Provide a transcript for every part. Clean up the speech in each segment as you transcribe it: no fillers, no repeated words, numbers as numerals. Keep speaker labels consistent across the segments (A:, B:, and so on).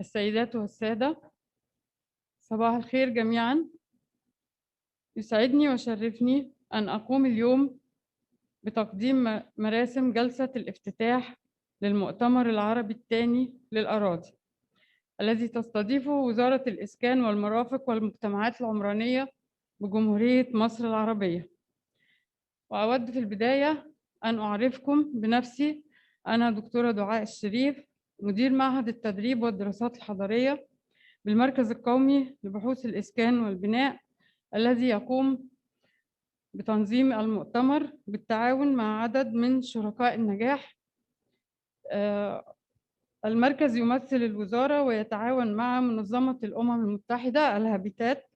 A: السيدات والسادة، صباح الخير جميعاً. يسعدني ويشرفني أن أقوم اليوم بتقديم مراسم جلسة الافتتاح للمؤتمر العربي الثاني للأراضي الذي تستضيفه وزارة الإسكان والمرافق والمجتمعات العمرانية بجمهورية مصر العربية. وأود في البداية أن أعرفكم بنفسي. أنا دكتورة دعاء الشريف، مدير معهد التدريب والدراسات الحضرية بالمركز القومي لبحوث الإسكان والبناء، الذي يقوم بتنظيم المؤتمر بالتعاون مع عدد من شركاء النجاح. المركز يمثل الوزارة ويتعاون مع منظمة الأمم المتحدة الهابيتات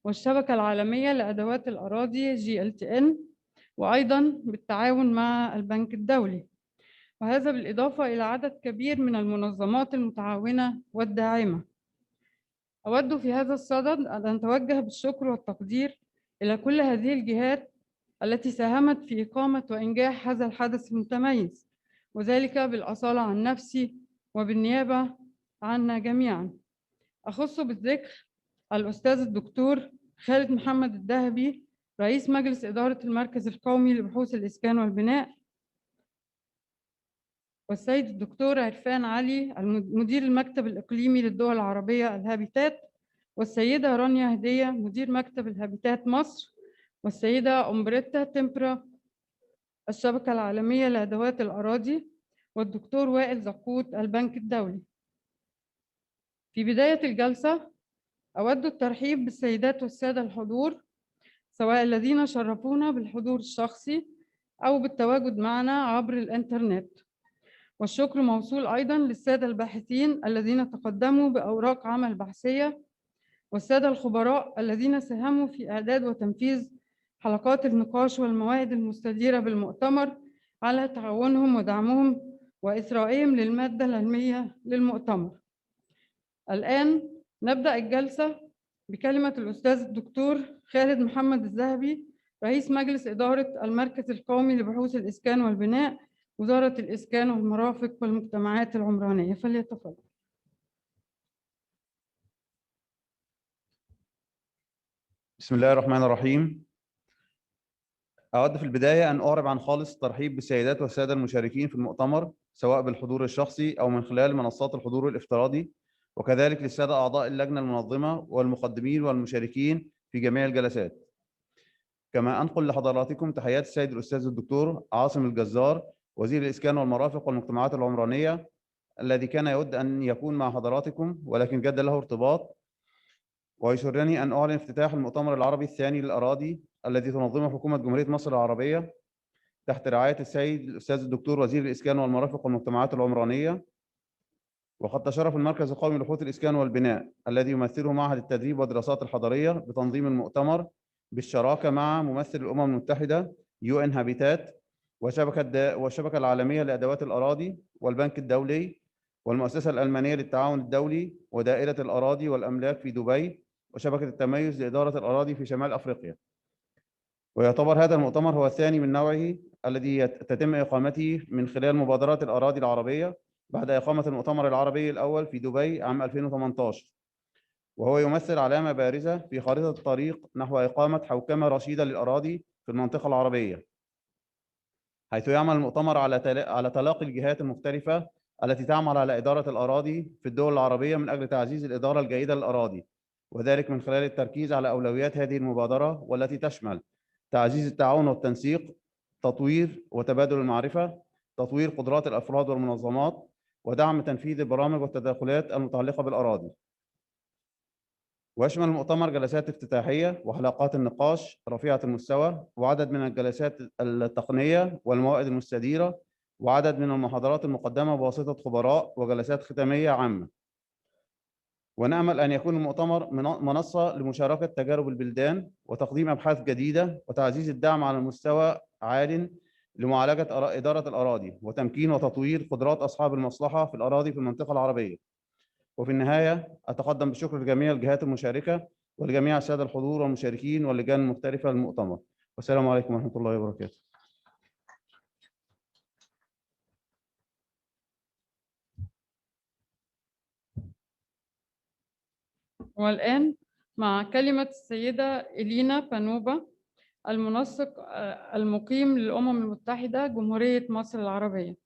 A: والشبكة العالمية لأدوات الأراضي GLTN، وأيضاً بالتعاون مع البنك الدولي، وهذا بالإضافة إلى عدد كبير من المنظمات المتعاونة والداعمة. أود في هذا الصدد أن أتوجه بالشكر والتقدير إلى كل هذه الجهات التي ساهمت في إقامة وإنجاح هذا الحدث المتميز، وذلك بالأصالة عن نفسي وبالنيابة عنا جميعاً. أخص بالذكر الأستاذ الدكتور خالد محمد الذهبي، رئيس مجلس إدارة المركز القومي لبحوث الإسكان والبناء، والسيد الدكتور عرفان علي، مدير المكتب الإقليمي للدول العربية الهابيتات، والسيدة رانيا هدية، مدير مكتب الهابيتات مصر، والسيدة أمبريتا تمبرا، الشبكة العالمية لأدوات الأراضي، والدكتور وائل زقوت، البنك الدولي. في بداية الجلسة أود الترحيب بالسيدات والسادة الحضور، سواء الذين شرفونا بالحضور الشخصي أو بالتواجد معنا عبر الإنترنت. والشكر موصول أيضاً للسادة الباحثين الذين تقدموا بأوراق عمل بحثية، والسادة الخبراء الذين ساهموا في إعداد وتنفيذ حلقات النقاش والمواد المستديرة بالمؤتمر، على تعاونهم ودعمهم وإثرائهم للمادة العلمية للمؤتمر. الآن نبدأ الجلسة بكلمة الأستاذ الدكتور خالد محمد الذهبي، رئيس مجلس إدارة المركز القومي لبحوث الإسكان والبناء، وزارة الإسكان والمرافق والمجتمعات العمرانية، فليتفضل.
B: بسم الله الرحمن الرحيم. أود في البداية أن أعرب عن خالص الترحيب بالسيدات والسادة المشاركين في المؤتمر، سواء بالحضور الشخصي أو من خلال منصات الحضور الافتراضي، وكذلك للسادة أعضاء اللجنة المنظمة والمقدمين والمشاركين في جميع الجلسات. كما أنقل لحضراتكم تحيات السيد الأستاذ الدكتور عاصم الجزار، وزير الإسكان والمرافق والمجتمعات العمرانية، الذي كان يود أن يكون مع حضراتكم ولكن جد له ارتباط. ويسرني أن أعلن افتتاح المؤتمر العربي الثاني للأراضي الذي تنظمه حكومة جمهورية مصر العربية تحت رعاية السيد الأستاذ الدكتور وزير الإسكان والمرافق والمجتمعات العمرانية. وقد تشرف المركز القومي لبحوث الإسكان والبناء الذي يمثله معهد التدريب والدراسات الحضرية بتنظيم المؤتمر بالشراكة مع ممثل الأمم المتحدة UN هابيتات والشبكة العالمية لأدوات الأراضي والبنك الدولي والمؤسسة الألمانية للتعاون الدولي ودائرة الأراضي والأملاك في دبي وشبكة التميز لإدارة الأراضي في شمال أفريقيا. ويعتبر هذا المؤتمر هو الثاني من نوعه الذي تتم إقامته من خلال مبادرة الأراضي العربية بعد إقامة المؤتمر العربي الأول في دبي عام 2018، وهو يمثل علامة بارزة في خارطة الطريق نحو إقامة حوكمة رشيدة للأراضي في المنطقة العربية، حيث يعمل المؤتمر على تلاقي الجهات المختلفة التي تعمل على إدارة الأراضي في الدول العربية من أجل تعزيز الإدارة الجيدة للأراضي، وذلك من خلال التركيز على أولويات هذه المبادرة، والتي تشمل تعزيز التعاون والتنسيق، تطوير وتبادل المعرفة، تطوير قدرات الأفراد والمنظمات، ودعم تنفيذ البرامج والتدخلات المتعلقة بالأراضي. ويشمل المؤتمر جلسات افتتاحية وحلقات النقاش رفيعة المستوى، وعدد من الجلسات التقنية والموائد المستديرة، وعدد من المحاضرات المقدمة بواسطة خبراء، وجلسات ختامية عامة. ونأمل أن يكون المؤتمر منصة لمشاركة تجارب البلدان وتقديم أبحاث جديدة وتعزيز الدعم على مستوى عال لمعالجة إدارة الأراضي وتمكين وتطوير قدرات أصحاب المصلحة في الأراضي في المنطقة العربية. وفي النهاية أتقدم بالشكر لجميع الجهات المشاركة ولجميع السادة الحضور والمشاركين واللجان المختلفة للمؤتمر، والسلام عليكم ورحمة الله وبركاته.
A: والآن مع كلمة السيدة إلينا بانوبا المنسق المقيم للأمم المتحدة جمهورية مصر العربية.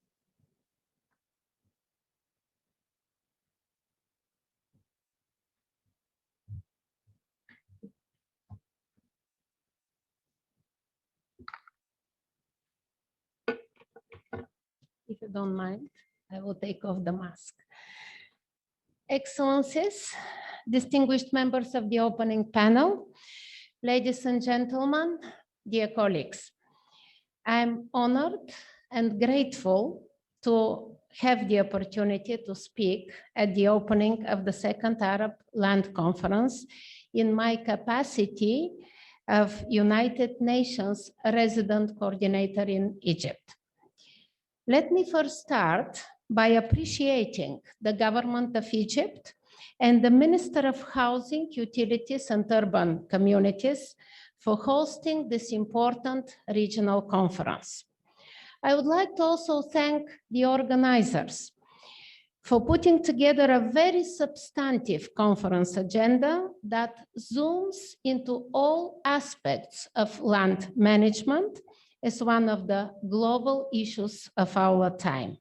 C: If you don't mind, I will take off the mask. Excellencies, distinguished members of the opening panel, ladies and gentlemen, dear colleagues, I'm honored and grateful to have the opportunity to speak at the opening of the Second Arab Land Conference in my capacity of United Nations Resident Coordinator in Egypt. Let me first start by appreciating the government of Egypt and the Minister of Housing, Utilities and Urban Communities for hosting this important regional conference. I would like to also thank the organizers for putting together a very substantive conference agenda that zooms into all aspects of land management as one of the global issues of our time.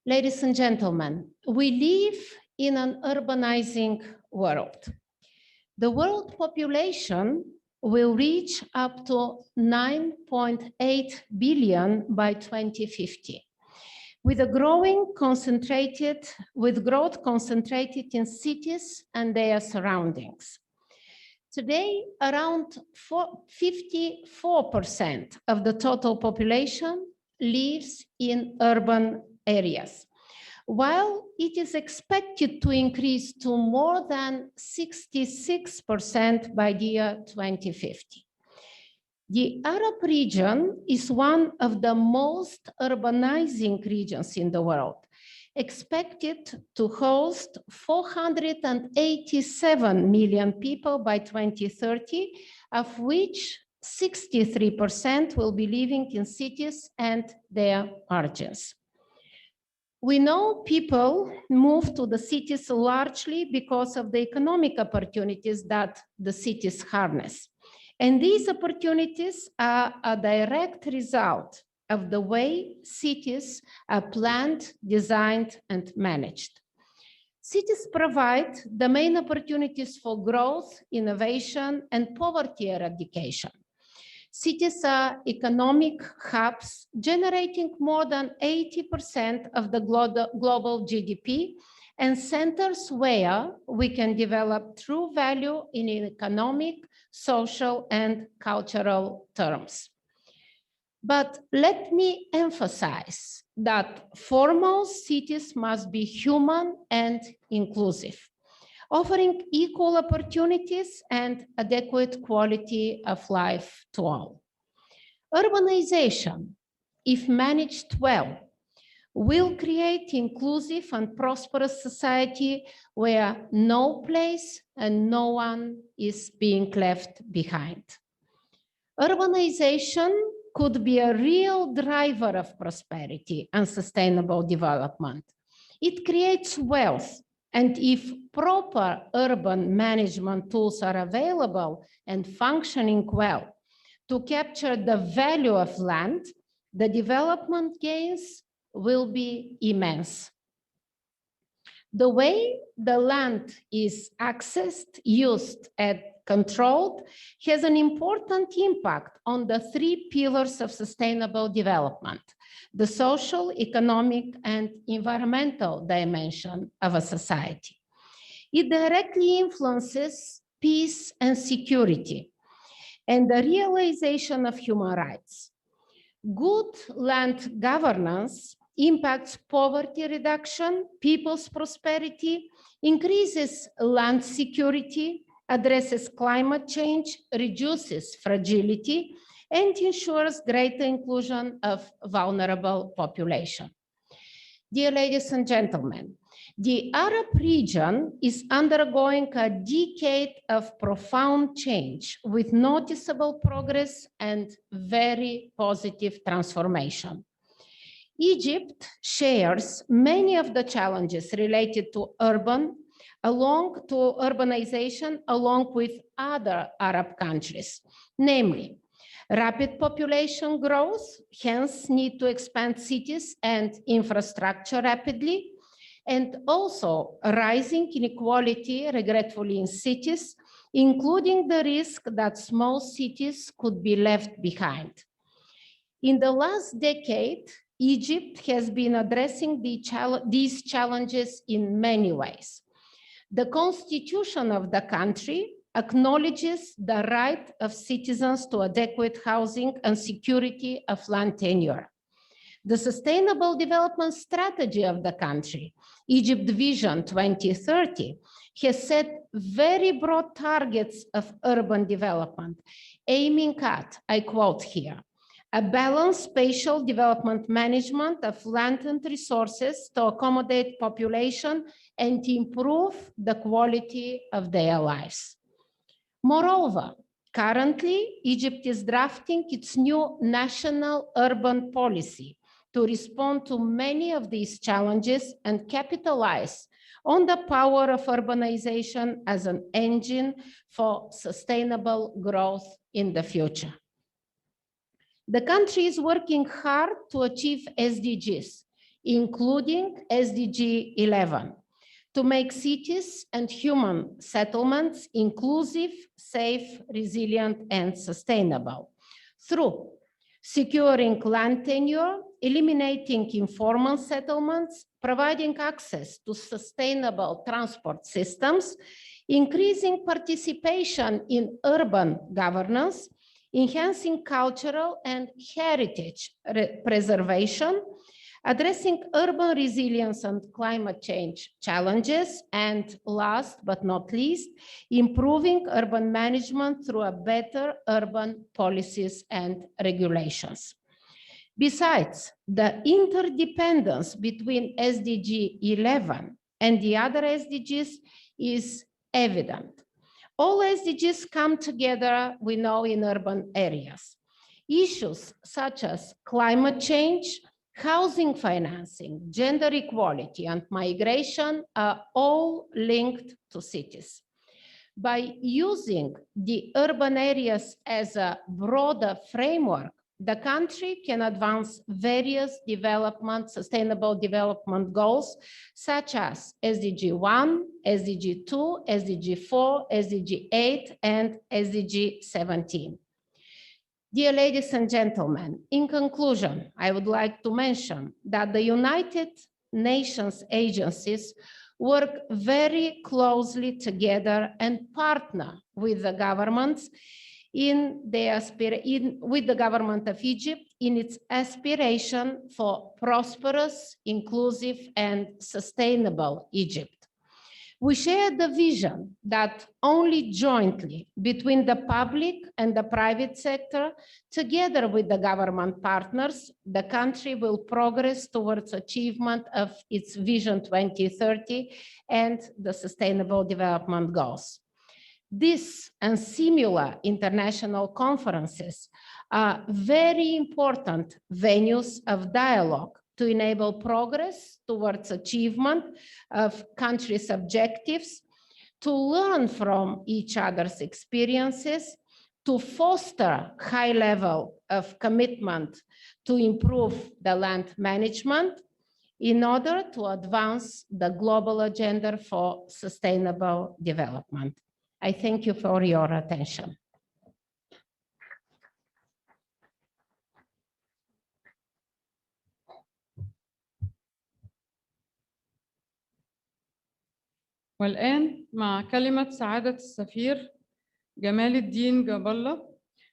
C: Ladies and gentlemen, we live in an urbanizing world. The world population will reach up to 9.8 billion by 2050, with growth concentrated in cities and their surroundings. Today, around 54% of the total population lives in urban areas, while it is expected to increase to more than 66% by the year 2050. The Arab region is one of the most urbanizing regions in the world, expected to host 487 million people by 2030, of which 63% will be living in cities and their margins. We know people move to the cities largely because of the economic opportunities that the cities harness. And these opportunities are a direct result of the way cities are planned, designed, and managed. Cities provide the main opportunities for growth, innovation, and poverty eradication. Cities are economic hubs generating more than 80% of the global GDP and centers where we can develop true value in economic, social, and cultural terms. But let me emphasize that foremost, cities must be human and inclusive, offering equal opportunities and adequate quality of life to all. Urbanization, if managed well, will create inclusive and prosperous society where no place and no one is being left behind. Urbanization could be a real driver of prosperity and sustainable development. It creates wealth, and if proper urban management tools are available and functioning well to capture the value of land, the development gains will be immense. The way the land is accessed, used, and controlled has an important impact on the three pillars of sustainable development: the social, economic, and environmental dimension of a society. It directly influences peace and security and the realization of human rights. Good land governance impacts poverty reduction, people's prosperity, increases land security, addresses climate change, reduces fragility, and ensures greater inclusion of vulnerable population. Dear ladies and gentlemen, the Arab region is undergoing a decade of profound change with noticeable progress and very positive transformation. Egypt shares many of the challenges related to urban, along to urbanization along with other Arab countries, namely rapid population growth, hence need to expand cities and infrastructure rapidly, and also rising inequality, regretfully, in cities, including the risk that small cities could be left behind. In the last decade, Egypt has been addressing these challenges in many ways. The constitution of the country acknowledges the right of citizens to adequate housing and security of land tenure. The Sustainable Development Strategy of the country, Egypt Vision 2030, has set very broad targets of urban development, aiming at, I quote here, a balanced spatial development management of land and resources to accommodate population and improve the quality of their lives. Moreover, currently, Egypt is drafting its new national urban policy to respond to many of these challenges and capitalize on the power of urbanization as an engine for sustainable growth in the future. The country is working hard to achieve SDGs, including SDG 11, to make cities and human settlements inclusive, safe, resilient, and sustainable through securing land tenure, eliminating informal settlements, providing access to sustainable transport systems, increasing participation in urban governance, enhancing cultural and heritage preservation, addressing urban resilience and climate change challenges, and last but not least, improving urban management through a better urban policies and regulations. Besides, the interdependence between SDG 11 and the other SDGs is evident. All SDGs come together, we know, in urban areas. Issues such as climate change, housing financing, gender equality, and migration are all linked to cities. By using the urban areas as a broader framework, the country can advance various sustainable development goals, such as SDG 1, SDG 2, SDG 4, SDG 8, and SDG 17. Dear ladies and gentlemen, in conclusion, I would like to mention that the United Nations agencies work very closely together and partner with the governments with the government of Egypt in its aspiration for prosperous, inclusive, and sustainable Egypt. We share the vision that only jointly between the public and the private sector, together with the government partners, the country will progress towards achievement of its Vision 2030 and the Sustainable Development Goals. This and similar international conferences are very important venues of dialogue to enable progress towards achievement of countries' objectives, to learn from each other's experiences, to foster high level of commitment to improve the land management in order to advance the global agenda for sustainable development. I thank you for your attention.
A: والآن مع كلمة سعادة السفير جمال الدين جاب الله،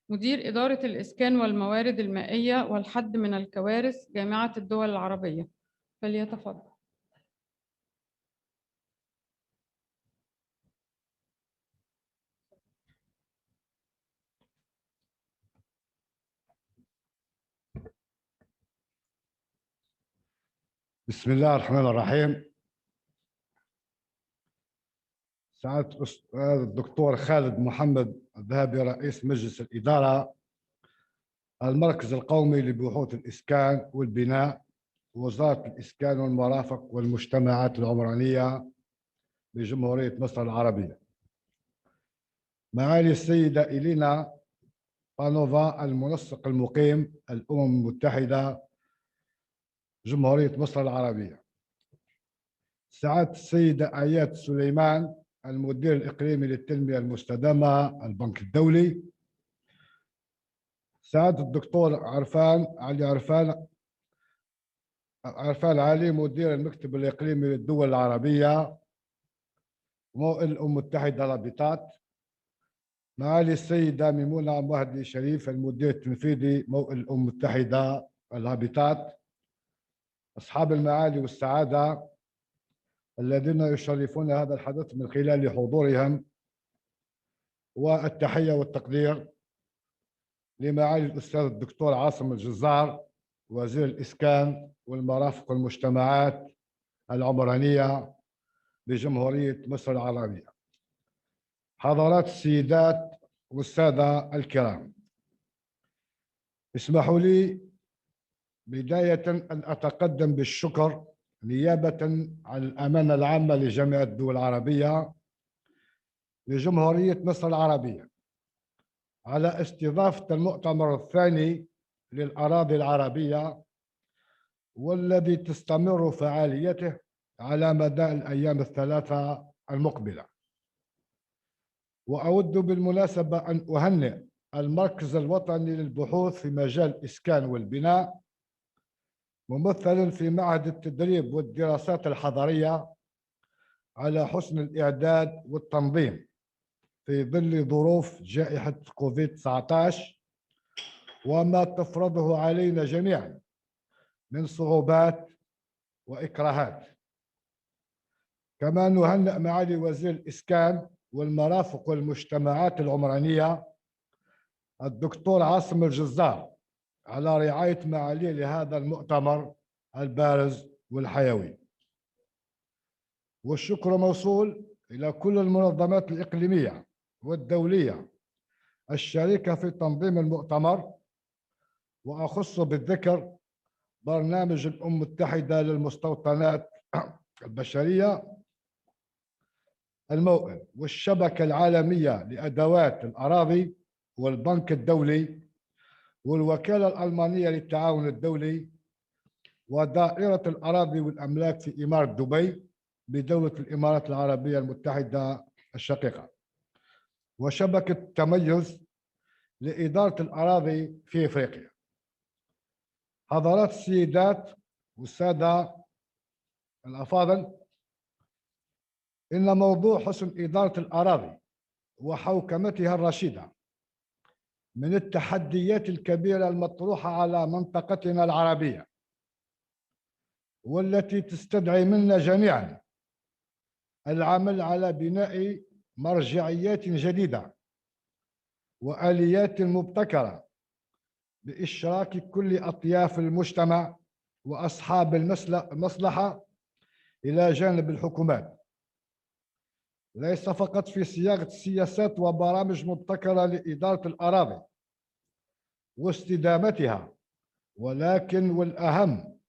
A: مدير إدارة الإسكان والموارد المائية والحد من الكوارث جامعة الدول العربية، فليتفضل.
D: بسم الله الرحمن الرحيم. سعادة الأستاذ الدكتور خالد محمد الذهبي، رئيس مجلس الإدارة المركز القومي لبحوث الإسكان والبناء، وزارة الإسكان والمرافق والمجتمعات العمرانية بجمهورية مصر العربية. معالي السيدة إلينا بانوفا المنسق المقيم الأمم المتحدة جمهورية مصر العربية. سعادة السيدة آيات سليمان المدير الإقليمي للتنمية المستدامة البنك الدولي. سعادة الدكتور عرفان علي مدير المكتب الإقليمي للدول العربية موئل الأمم المتحدة الهابيتات. معالي السيدة ميمونة مهدي شريف المدير التنفيذي موئل الأمم المتحدة الهابيتات. أصحاب المعالي والسعادة الذين يشرفون هذا الحدث من خلال حضورهم، والتحية والتقدير لمعالي الأستاذ الدكتور عاصم الجزار وزير الإسكان والمرافق والمجتمعات العمرانية بجمهورية مصر العربية. حضرات السيدات والسادة الكرام، اسمحوا لي بداية أن أتقدم بالشكر نيابة عن الأمانة العامة لجامعة الدول العربية لجمهورية مصر العربية على استضافة المؤتمر الثاني للأراضي العربية، والذي تستمر فعاليته على مدى الأيام الثلاثة المقبلة. وأود بالمناسبة أن أهنئ المركز الوطني للبحوث في مجال الإسكان والبناء ممثلا في معهد التدريب والدراسات الحضرية على حسن الإعداد والتنظيم في ظل ظروف جائحة كوفيد-19 وما تفرضه علينا جميعا من صعوبات وإكراهات. كما نهنئ معالي وزير الإسكان والمرافق والمجتمعات العمرانية الدكتور عاصم الجزار على رعاية معاليه لهذا المؤتمر البارز والحيوي. والشكر موصول إلى كل المنظمات الإقليمية والدولية الشريكة في تنظيم المؤتمر، وأخص بالذكر برنامج الأمم المتحدة للمستوطنات البشرية الموئل، والشبكة العالمية لأدوات الأراضي، والبنك الدولي، والوكالة الألمانية للتعاون الدولي، ودائرة الأراضي والأملاك في إمارة دبي بدولة الإمارات العربية المتحدة الشقيقة، وشبكة تميز لإدارة الأراضي في إفريقيا. حضرات السيدات والسادة الأفاضل، إن موضوع حسن إدارة الأراضي وحوكمتها الرشيدة من التحديات الكبيرة المطروحة على منطقتنا العربية، والتي تستدعي منا جميعا العمل على بناء مرجعيات جديدة وآليات مبتكرة بإشراك كل أطياف المجتمع وأصحاب المصلحة إلى جانب الحكومات، ليس فقط في صياغة سياسات وبرامج مبتكرة لإدارة الأراضي واستدامتها، ولكن والأهم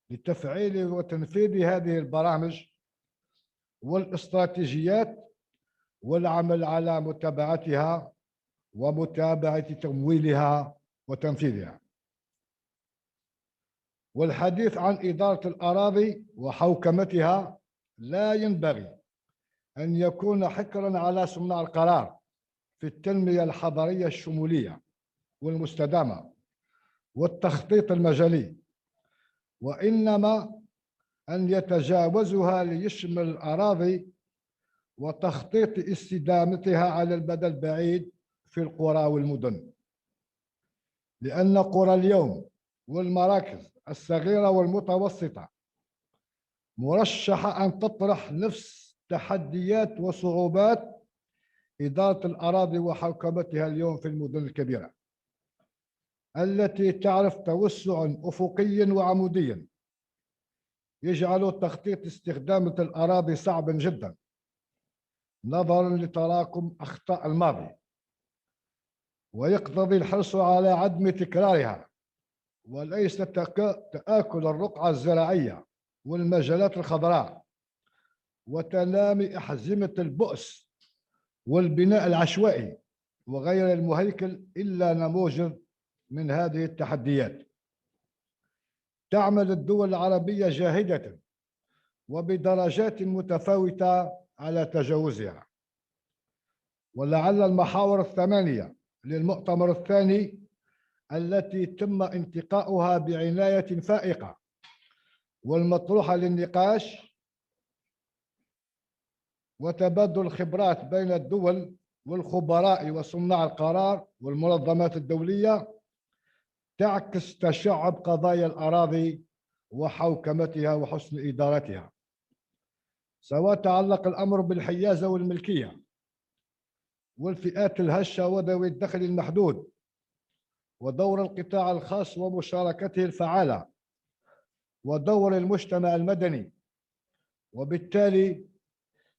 D: لتفعيل وتنفيذ هذه البرامج والاستراتيجيات والعمل على متابعتها ومتابعة تمويلها وتنفيذها. والحديث عن إدارة الأراضي وحوكمتها لا ينبغي أن يكون حكراً على صناع القرار في التنمية الحضرية الشمولية والمستدامة والتخطيط المجالي، وإنما أن يتجاوزها ليشمل الأراضي وتخطيط استدامتها على المدى البعيد في القرى والمدن، لأن قرى اليوم والمراكز الصغيرة والمتوسطة مرشحة أن تطرح نفس تحديات وصعوبات إدارة الأراضي وحوكمتها اليوم في المدن الكبيرة التي تعرف توسع أفقي وعمودي يجعل تخطيط استخدام الأراضي صعبا جدا نظرا لتراكم أخطاء الماضي، ويقتضي الحرص على عدم تكرارها وليس تآكل الرقعة الزراعية والمجالات الخضراء وتنامي أحزمة البؤس والبناء العشوائي وغير المهيكل إلا نموذج من هذه التحديات. تعمل الدول العربية جاهدة وبدرجات متفاوتة على تجاوزها. ولعل المحاور الثمانية للمؤتمر الثاني التي تم انتقاؤها بعناية فائقة والمطروحة للنقاش وتبادل الخبرات بين الدول والخبراء وصناع القرار والمنظمات الدولية تعكس تشعب قضايا الأراضي وحوكمتها وحسن إدارتها، سواء تعلق الأمر بالحيازة والملكية والفئات الهشة وذوي الدخل المحدود ودور القطاع الخاص ومشاركته الفعالة ودور المجتمع المدني. وبالتالي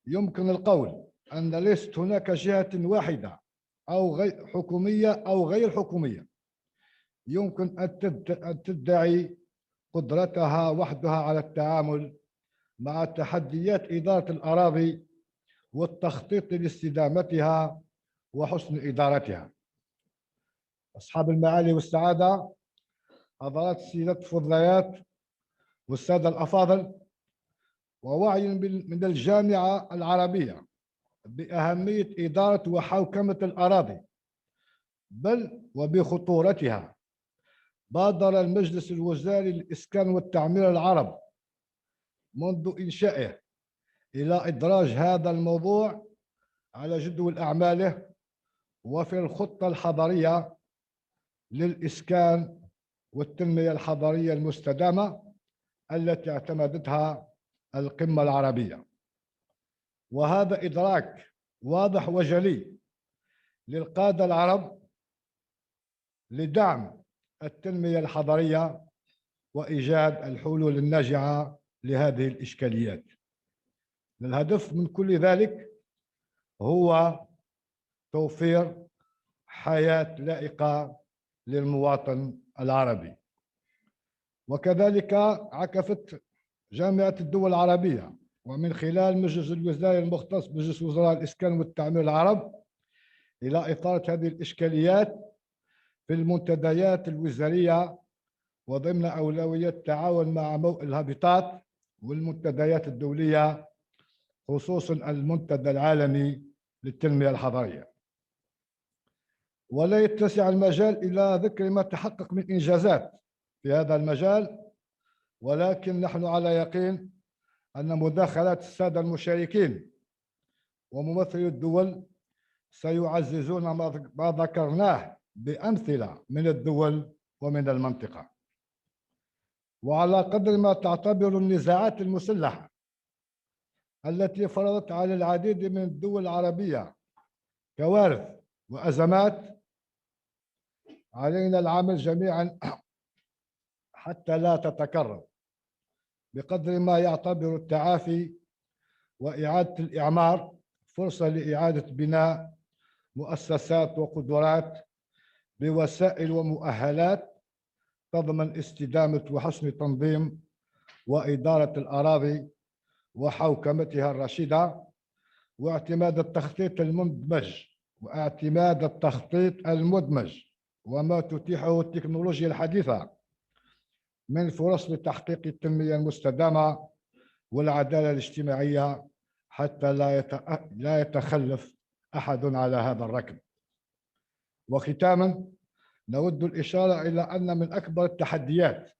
D: يمكن القول أن ليست هناك جهة واحدة أو غير حكومية أو غير حكومية يمكن أن تدعي قدرتها وحدها على التعامل مع تحديات إدارة الأراضي والتخطيط لاستدامتها وحسن إدارتها. أصحاب المعالي والسعادة، حضرات السيدات الفضليات والسادة الأفاضل، ووعي من الجامعة العربية بأهمية إدارة وحوكمة الأراضي بل وبخطورتها، بادر المجلس الوزاري للإسكان والتعمير العرب منذ إنشائه إلى إدراج هذا الموضوع على جدول أعماله وفي الخطة الحضرية للإسكان والتنمية الحضرية المستدامة التي اعتمدتها القمة العربية. وهذا إدراك واضح وجلي للقادة العرب لدعم التنمية الحضرية وإيجاد الحلول الناجعة لهذه الإشكاليات. الهدف من كل ذلك هو توفير حياة لائقة للمواطن العربي. وكذلك عكفت جامعة الدول العربية ومن خلال مجلس الوزاري المختص بمجلس وزراء الإسكان والتعمير العرب إلى إثارة هذه الإشكاليات في المنتديات الوزارية وضمن أولويات التعاون مع الهابيتات والمنتديات الدولية، خصوصا المنتدى العالمي للتنمية الحضرية. ولا يتسع المجال إلى ذكر ما تحقق من إنجازات في هذا المجال، ولكن نحن على يقين أن مداخلات السادة المشاركين وممثلي الدول سيعززون ما ذكرناه بأمثلة من الدول ومن المنطقة. وعلى قدر ما تعتبر النزاعات المسلحة التي فرضت على العديد من الدول العربية كوارث وأزمات، علينا العمل جميعا حتى لا تتكرر، بقدر ما يعتبر التعافي وإعادة الإعمار فرصة لإعادة بناء مؤسسات وقدرات بوسائل ومؤهلات تضمن استدامة وحسن تنظيم وإدارة الأراضي وحوكمتها الرشيدة، واعتماد التخطيط المدمج وما تتيحه التكنولوجيا الحديثة من فرص لتحقيق التنمية المستدامة والعدالة الاجتماعية حتى لا يتخلف أحد على هذا الركب. وختاما نود الإشارة إلى أن من أكبر التحديات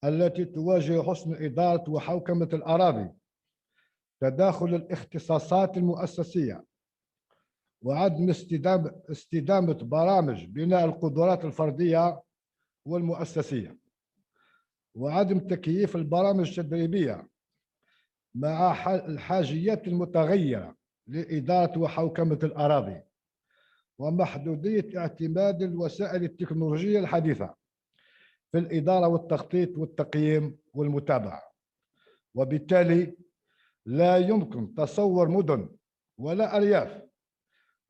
D: التي تواجه حسن إدارة وحوكمة الأراضي تداخل الاختصاصات المؤسسية وعدم استدامة برامج بناء القدرات الفردية والمؤسسية، وعدم تكييف البرامج التدريبية مع الحاجيات المتغيرة لإدارة وحوكمة الأراضي، ومحدودية اعتماد الوسائل التكنولوجية الحديثة في الإدارة والتخطيط والتقييم والمتابعة. وبالتالي لا يمكن تصور مدن ولا أرياف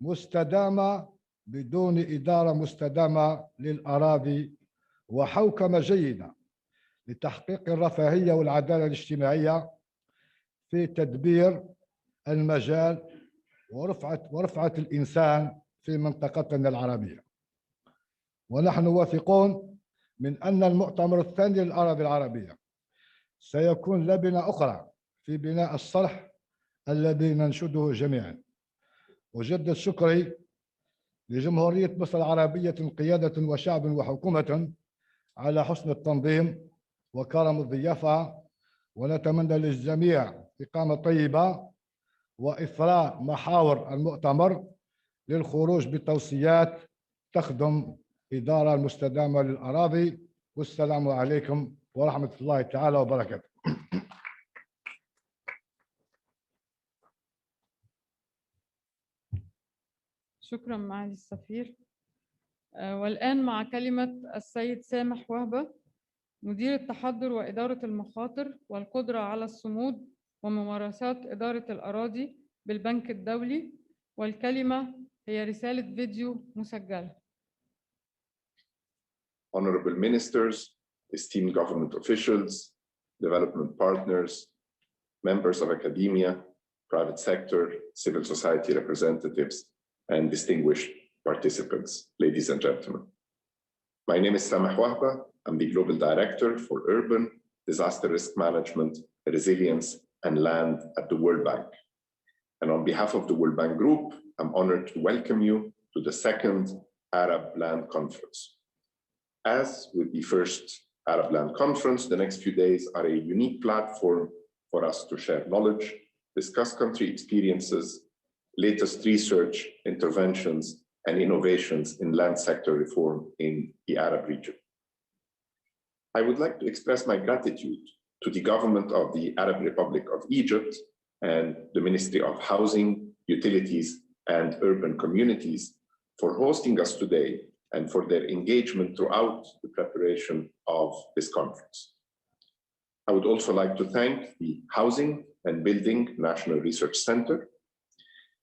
D: مستدامة بدون إدارة مستدامة للأراضي وحوكمة جيدة لتحقيق الرفاهية والعدالة الاجتماعية في تدبير المجال ورفعة الإنسان في منطقتنا العربية. ونحن واثقون من أن المؤتمر الثاني للأراضي العربية سيكون لبنة أخرى في بناء الصلح الذي ننشده جميعا. أجدد شكري لجمهورية مصر العربية قيادة وشعب وحكومة على حسن التنظيم وكرم الضيافة، ونتمنى للجميع إقامة طيبة وإثراء محاور المؤتمر للخروج بتوصيات تخدم إدارة المستدامة للأراضي. والسلام عليكم ورحمة الله تعالى وبركاته.
A: شكرا معالي السفير. والآن مع كلمة السيد سامح وهبة، مدير التحضر وإدارة المخاطر والقدرة على الصمود وممارسات إدارة الأراضي بالبنك الدولي، والكلمة هي رسالة فيديو مسجلة.
E: Honorable ministers, esteemed government officials, development partners, members of academia, private sector, civil society representatives, and distinguished participants, ladies and gentlemen. My name is Sameh Wahba. I'm the Global Director for Urban, Disaster Risk Management, Resilience, and Land at the World Bank. And on behalf of the World Bank Group, I'm honored to welcome you to the second Arab Land Conference. As with the first Arab Land Conference, the next few days are a unique platform for us to share knowledge, discuss country experiences, latest research, interventions, and innovations in land sector reform in the Arab region. I would like to express my gratitude to the government of the Arab Republic of Egypt and the Ministry of Housing, Utilities, and Urban Communities for hosting us today and for their engagement throughout the preparation of this conference. I would also like to thank the Housing and Building National Research Center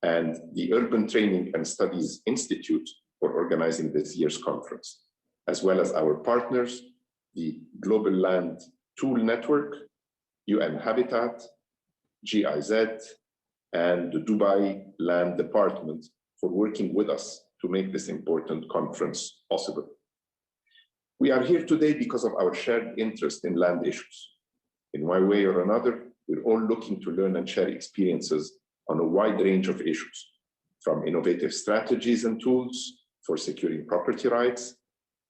E: and the Urban Training and Studies Institute for organizing this year's conference, as well as our partners, the Global Land Tool Network, UN Habitat, GIZ, and the Dubai Land Department for working with us to make this important conference possible. We are here today because of our shared interest in land issues. In one way or another, we're all looking to learn and share experiences on a wide range of issues, from innovative strategies and tools for securing property rights,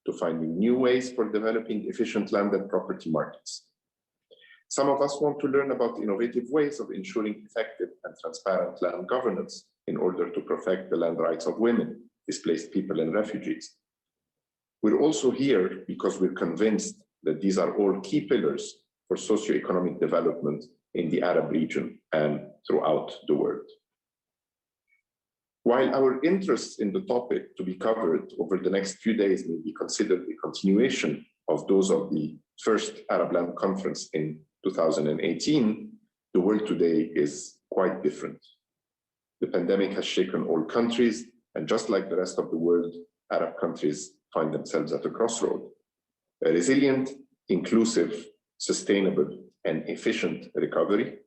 E: to finding new ways for developing efficient land and property markets. Some of us want to learn about innovative ways of ensuring effective and transparent land governance in order to protect the land rights of women, displaced people, and refugees. We're also here because we're convinced that these are all key pillars for socioeconomic development in the Arab region and throughout the world. While our interests in the topic to be covered over the next few days may be considered a continuation of those of the first Arab Land Conference in 2018, the world today is quite different. The pandemic has shaken all countries, and just like the rest of the world, Arab countries find themselves at a crossroad. A resilient, inclusive, sustainable, and efficient recovery,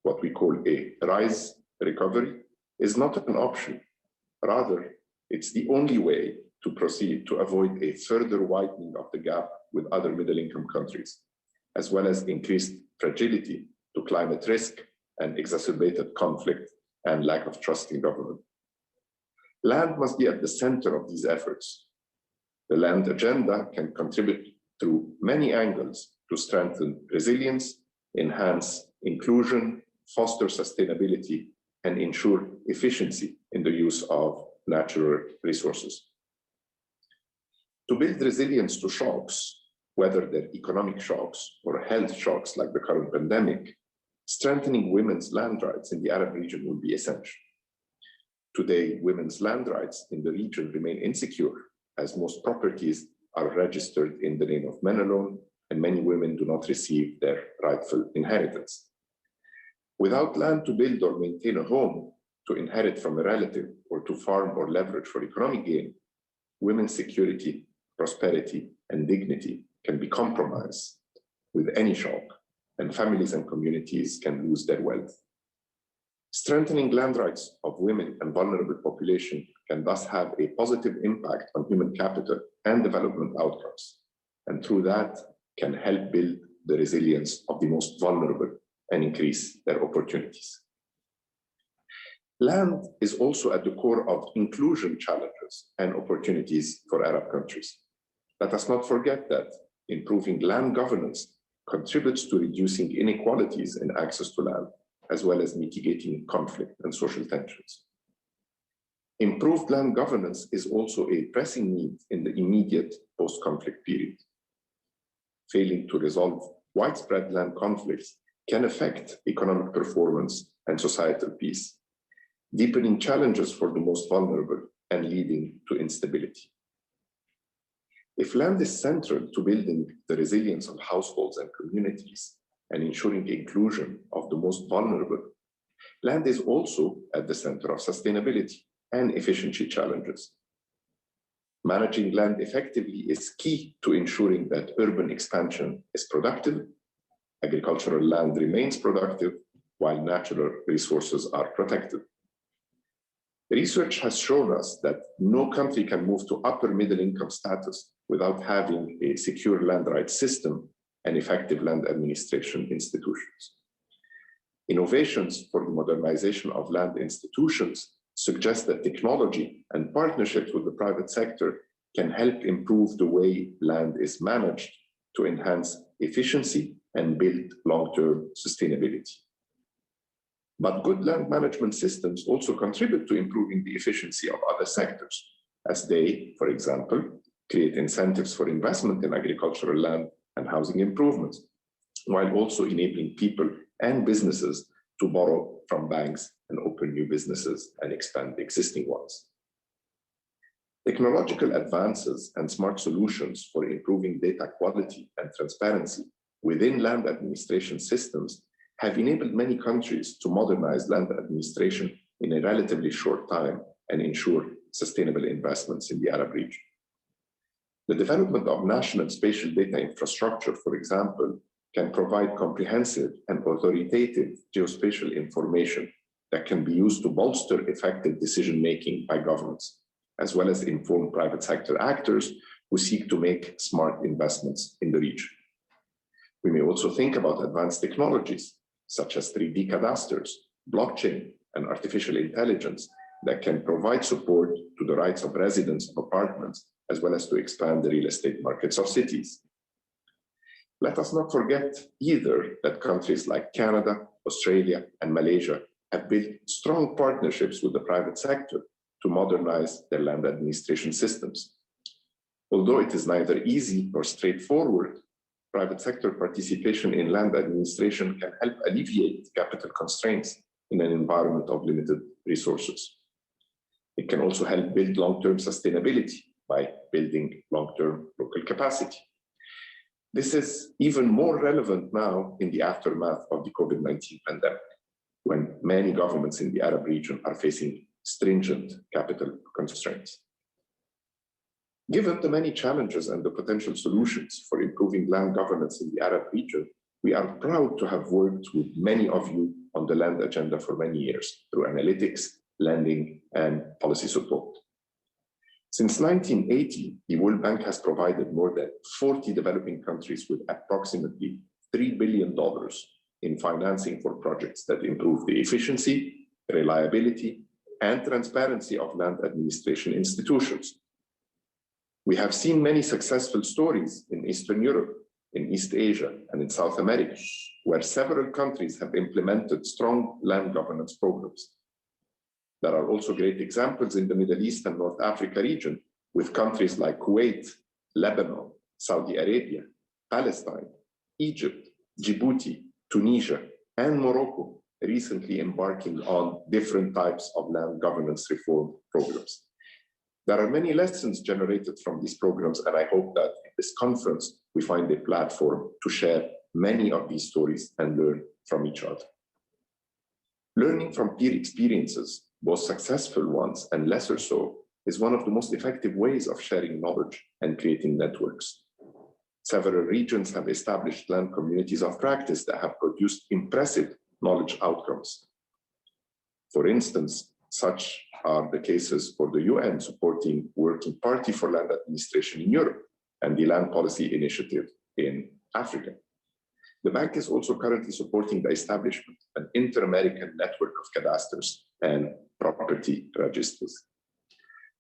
E: what we call a RISE recovery, is not an option. Rather, it's the only way to proceed to avoid a further widening of the gap with other middle-income countries, as well as increased fragility to climate risk and exacerbated conflict and lack of trust in government. Land must be at the center of these efforts. The land agenda can contribute through many angles to strengthen resilience, enhance inclusion, foster sustainability, and ensure efficiency in the use of natural resources. To build resilience to shocks, whether they're economic shocks or health shocks like the current pandemic, strengthening women's land rights in the Arab region will be essential. Today, women's land rights in the region remain insecure, as most properties are registered in the name of men alone, and many women do not receive their rightful inheritance. Without land to build or maintain a home, to inherit from a relative, or to farm or leverage for economic gain, women's security, prosperity, and dignity can be compromised with any shock, and families and communities can lose their wealth. Strengthening land rights of women and vulnerable population can thus have a positive impact on human capital and development outcomes, and through that can help build the resilience of the most vulnerable and increase their opportunities. Land is also at the core of inclusion challenges and opportunities for Arab countries. Let us not forget that improving land governance contributes to reducing inequalities in access to land, as well as mitigating conflict and social tensions. Improved land governance is also a pressing need in the immediate post-conflict period. Failing to resolve widespread land conflicts can affect economic performance and societal peace, deepening challenges for the most vulnerable and leading to instability. If land is central to building the resilience of households and communities and ensuring inclusion of the most vulnerable, land is also at the center of sustainability and efficiency challenges. Managing land effectively is key to ensuring that urban expansion is productive, agricultural land remains productive, while natural resources are protected. Research has shown us that no country can move to upper middle income status without having a secure land rights system and effective land administration institutions. Innovations for the modernization of land institutions suggest that technology and partnerships with the private sector can help improve the way land is managed to enhance efficiency and build long-term sustainability. But good land management systems also contribute to improving the efficiency of other sectors, as they, for example, create incentives for investment in agricultural land and housing improvements, while also enabling people and businesses to borrow from banks and open new businesses and expand existing ones. Technological advances and smart solutions for improving data quality and transparency within land administration systems have enabled many countries to modernize land administration in a relatively short time and ensure sustainable investments in the Arab region. The development of national spatial data infrastructure, for example, can provide comprehensive and authoritative geospatial information that can be used to bolster effective decision-making by governments, as well as inform private sector actors who seek to make smart investments in the region. We may also think about advanced technologies, such as 3D cadasters, blockchain, and artificial intelligence that can provide support to the rights of residents of apartments, as well as to expand the real estate markets of cities. Let us not forget either that countries like Canada, Australia, and Malaysia have built strong partnerships with the private sector to modernize their land administration systems. Although it is neither easy nor straightforward, private sector participation in land administration can help alleviate capital constraints in an environment of limited resources. It can also help build long-term sustainability by building long-term local capacity. This is even more relevant now in the aftermath of the COVID-19 pandemic, when many governments in the Arab region are facing stringent capital constraints. Given the many challenges and the potential solutions for improving land governance in the Arab region, we are proud to have worked with many of you on the land agenda for many years through analytics, lending, and policy support. Since 1980, the World Bank has provided more than 40 developing countries with approximately $3 billion in financing for projects that improve the efficiency, reliability, and transparency of land administration institutions. We have seen many successful stories in Eastern Europe, in East Asia, and in South America, where several countries have implemented strong land governance programs. There are also great examples in the Middle East and North Africa region, with countries like Kuwait, Lebanon, Saudi Arabia, Palestine, Egypt, Djibouti, Tunisia, and Morocco recently embarking on different types of land governance reform programs. There are many lessons generated from these programs, and I hope that in this conference, we find a platform to share many of these stories and learn from each other. Learning from peer experiences, both successful ones and lesser so, is one of the most effective ways of sharing knowledge and creating networks. Several regions have established land communities of practice that have produced impressive knowledge outcomes. For instance, such are the cases for the UN supporting Working Party for Land Administration in Europe and the Land Policy Initiative in Africa. The bank is also currently supporting the establishment of an inter-American network of cadasters and property registers.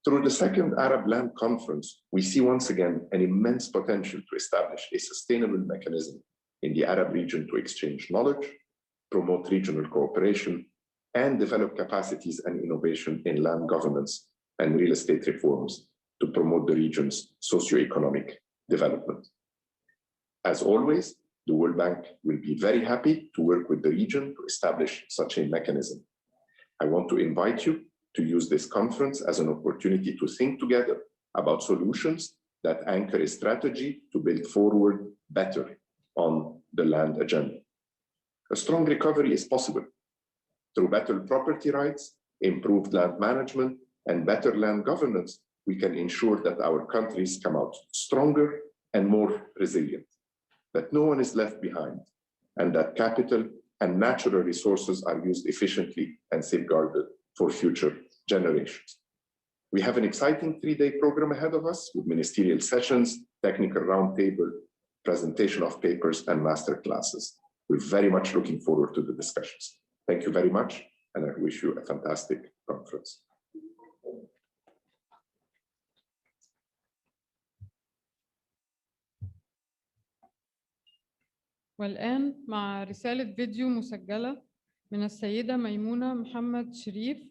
E: Through the second Arab Land Conference, we see once again an immense potential to establish a sustainable mechanism in the Arab region to exchange knowledge, promote regional cooperation, and develop capacities and innovation in land governance and real estate reforms to promote the region's socioeconomic development. As always, the World Bank will be very happy to work with the region to establish such a mechanism. I want to invite you to use this conference as an opportunity to think together about solutions that anchor a strategy to build forward better on the land agenda. A strong recovery is possible through better property rights, improved land management, and better land governance. We can ensure that our countries come out stronger and more resilient, that no one is left behind, and that capital and natural resources are used efficiently and safeguarded for future generations. We have an exciting 3-day program ahead of us with ministerial sessions, technical roundtable, presentation of papers, and master classes. We're very much looking forward to the discussions. Thank you very much, and I wish you a fantastic conference.
A: والآن مع رسالة فيديو مسجلة من السيدة ميمونة محمد شريف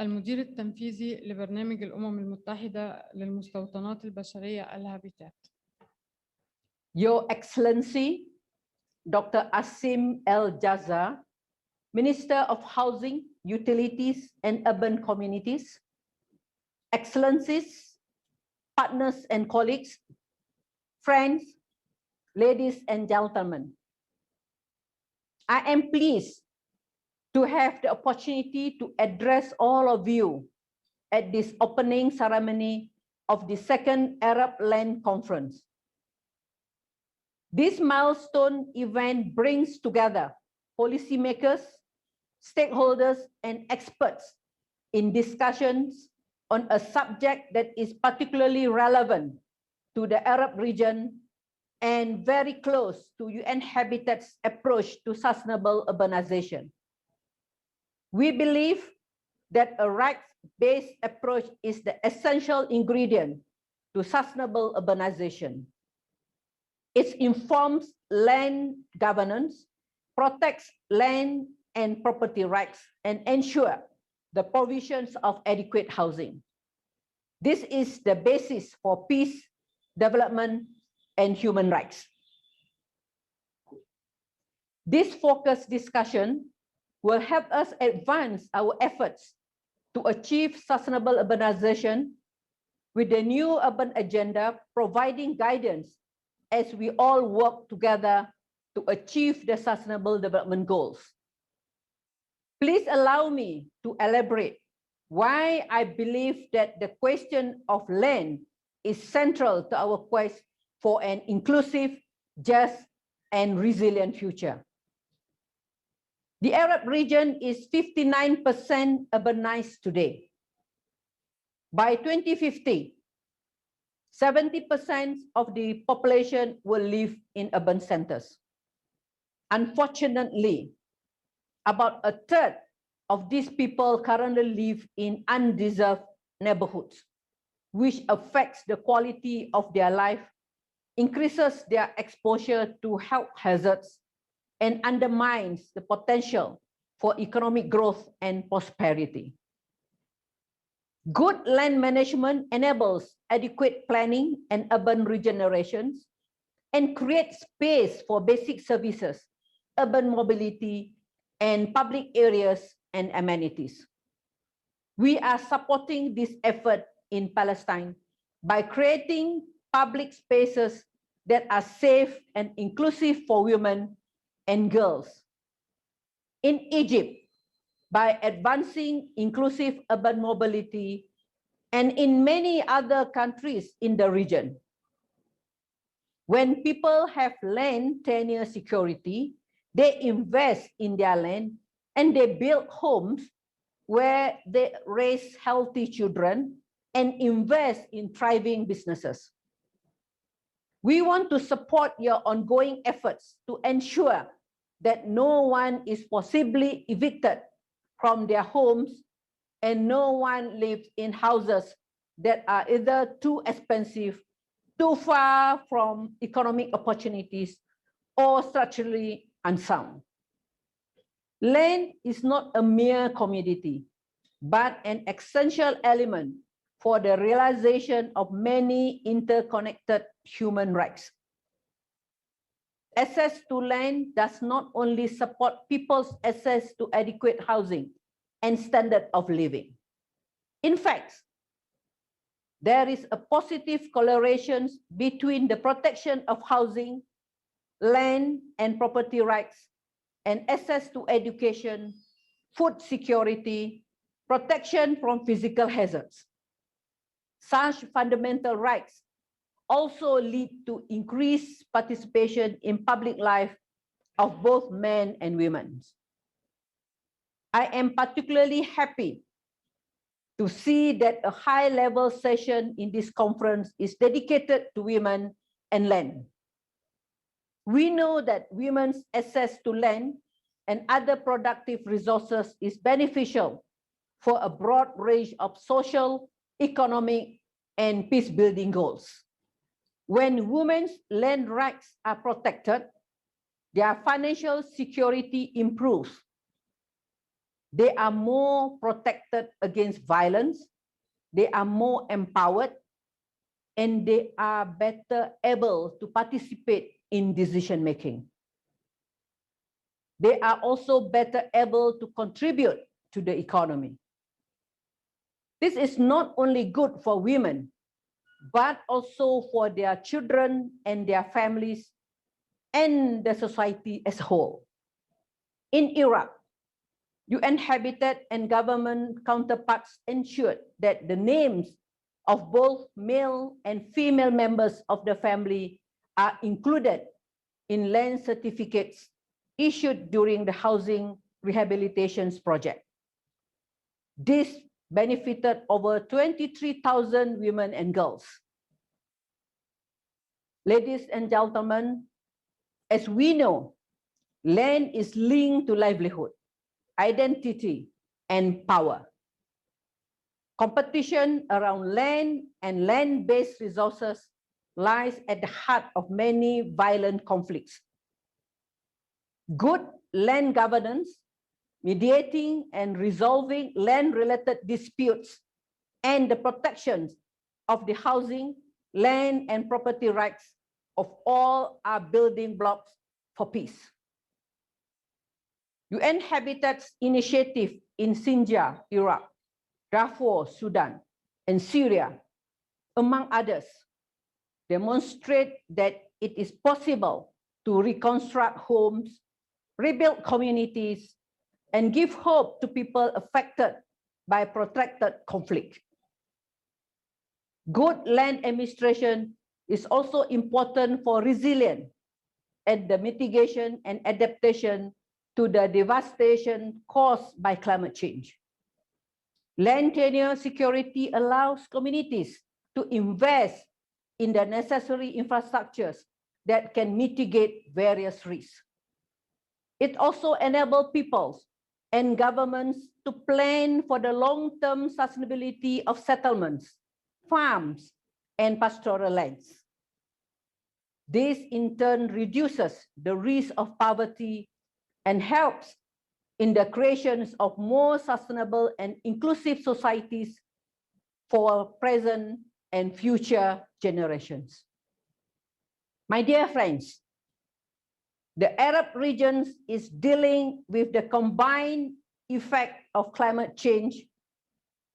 A: المدير التنفيذي لبرنامج الأمم المتحدة للمستوطنات البشرية الهابيتات.
F: Your Excellency, Dr. Asim El Jaza, Minister of Housing, Utilities and Urban Communities, Excellencies, partners and colleagues, friends, ladies and gentlemen, I am pleased to have the opportunity to address all of you at this opening ceremony of the second Arab Land Conference. This milestone event brings together policymakers, stakeholders, and experts in discussions on a subject that is particularly relevant to the Arab region and very close to UN Habitat's approach to sustainable urbanization. We believe that a rights-based approach is the essential ingredient to sustainable urbanization. It informs land governance, protects land and property rights, and ensures the provisions of adequate housing. This is the basis for peace, development, and human rights. This focused discussion will help us advance our efforts to achieve sustainable urbanization with the new urban agenda, providing guidance as we all work together to achieve the sustainable development goals. Please allow me to elaborate why I believe that the question of land is central to our quest for an inclusive, just, and resilient future. The Arab region is 59% urbanized today. By 2050, 70% of the population will live in urban centers. Unfortunately, about a third of these people currently live in undeserved neighborhoods, which affects the quality of their life, increases their exposure to health hazards, and undermines the potential for economic growth and prosperity. Good land management enables adequate planning and urban regeneration and creates space for basic services, urban mobility, and public areas and amenities. We are supporting this effort in Palestine by creating public spaces that are safe and inclusive for women and girls. In Egypt, by advancing inclusive urban mobility, and in many other countries in the region. When people have land tenure security, they invest in their land and they build homes where they raise healthy children and invest in thriving businesses. We want to support your ongoing efforts to ensure that no one is forcibly evicted from their homes and no one lives in houses that are either too expensive, too far from economic opportunities, or structurally unsound. Land is not a mere commodity, but an essential element for the realization of many interconnected human rights. Access to land does not only support people's access to adequate housing and standard of living. In fact, there is a positive correlation between the protection of housing, land and property rights, and access to education, food security, protection from physical hazards. Such fundamental rights also lead to increased participation in public life of both men and women. I am particularly happy to see that a high-level session in this conference is dedicated to women and land. We know that women's access to land and other productive resources is beneficial for a broad range of social, economic, and peace-building goals. When women's land rights are protected, their financial security improves. They are more protected against violence, they are more empowered, and they are better able to participate in decision-making. They are also better able to contribute to the economy. This is not only good for women, but also for their children and their families and the society as a whole. In Iraq, UN Habitat and government counterparts ensured that the names of both male and female members of the family are included in land certificates issued during the housing rehabilitation project. This benefited over 23,000 women and girls. Ladies and gentlemen, as we know, land is linked to livelihood, identity, and power. Competition around land and land-based resources lies at the heart of many violent conflicts. Good land governance, mediating and resolving land-related disputes, and the protections of the housing, land, and property rights of all are building blocks for peace. UN Habitat's initiative in Sinjar, Iraq, Darfur, Sudan, and Syria, among others, demonstrate that it is possible to reconstruct homes, rebuild communities, and give hope to people affected by protracted conflict. Good land administration is also important for resilience and the mitigation and adaptation to the devastation caused by climate change. Land tenure security allows communities to invest in the necessary infrastructures that can mitigate various risks. It also enables peoples and governments to plan for the long-term sustainability of settlements, farms, and pastoral lands. This in turn reduces the risk of poverty and helps in the creation of more sustainable and inclusive societies for present and future generations. My dear friends, the Arab region is dealing with the combined effect of climate change,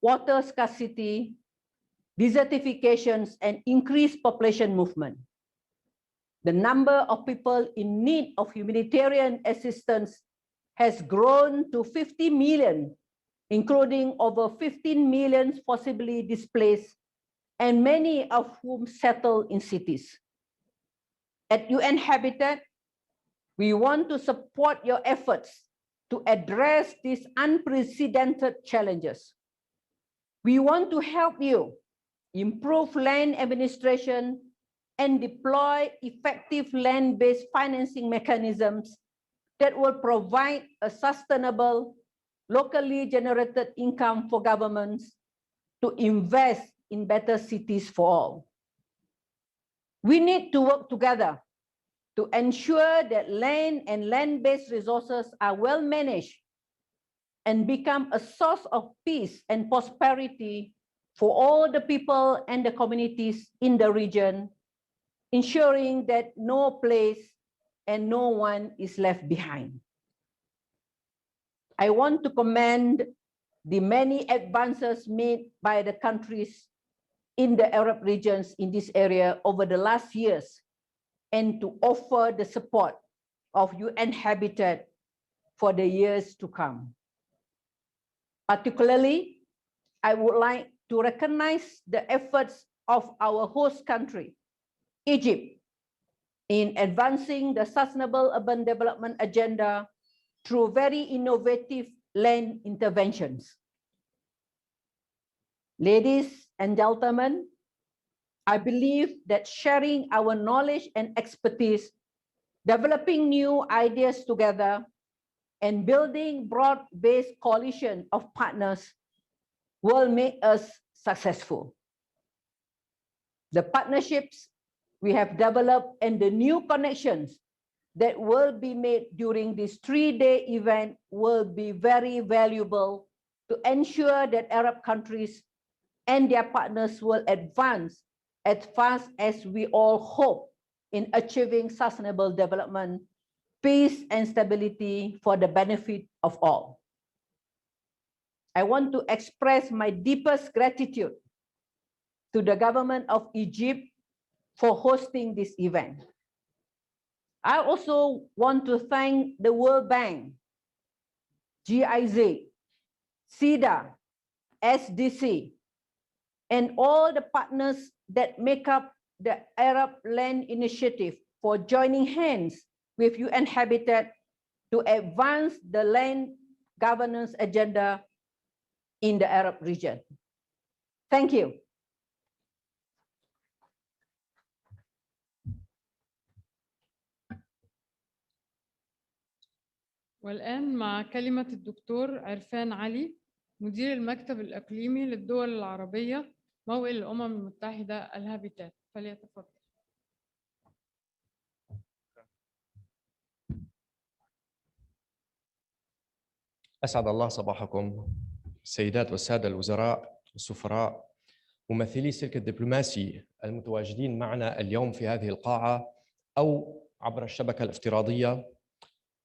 F: water scarcity, desertifications, and increased population movement. The number of people in need of humanitarian assistance has grown to 50 million, including over 15 million forcibly displaced, and many of whom settle in cities. At UN Habitat, we want to support your efforts to address these unprecedented challenges. We want to help you improve land administration and deploy effective land-based financing mechanisms that will provide a sustainable, locally generated income for governments to invest in better cities for all. We need to work together to ensure that land and land-based resources are well managed and become a source of peace and prosperity for all the people and the communities in the region, ensuring that no place and no one is left behind. I want to commend the many advances made by the countries in the Arab regions in this area over the last years, and to offer the support of UN Habitat for the years to come. Particularly, I would like to recognize the efforts of our host country, Egypt, in advancing the Sustainable Urban Development Agenda through very innovative land interventions. Ladies and gentlemen, I believe that sharing our knowledge and expertise, developing new ideas together, and building broad-based coalition of partners will make us successful. The partnerships we have developed and the new connections that will be made during this 3-day event will be very valuable to ensure that Arab countries and their partners will advance as fast as we all hope in achieving sustainable development, peace and stability for the benefit of all. I want to express my deepest gratitude to the government of Egypt for hosting this event. I also want to thank the World Bank, GIZ, SIDA, SDC, and all the partners that make up the Arab Land Initiative for joining hands with UN Habitat to advance the land governance agenda in the Arab region. Thank you.
A: والآن مع كلمة الدكتور عرفان علي مدير المكتب الإقليمي للدول العربية موئل الأمم المتحدة الهابيتات، فليتفضل.
G: أسعد الله صباحكم السيدات والسادة الوزراء والسفراء ممثلي السلك الدبلوماسي المتواجدين معنا اليوم في هذه القاعة أو عبر الشبكة الافتراضية.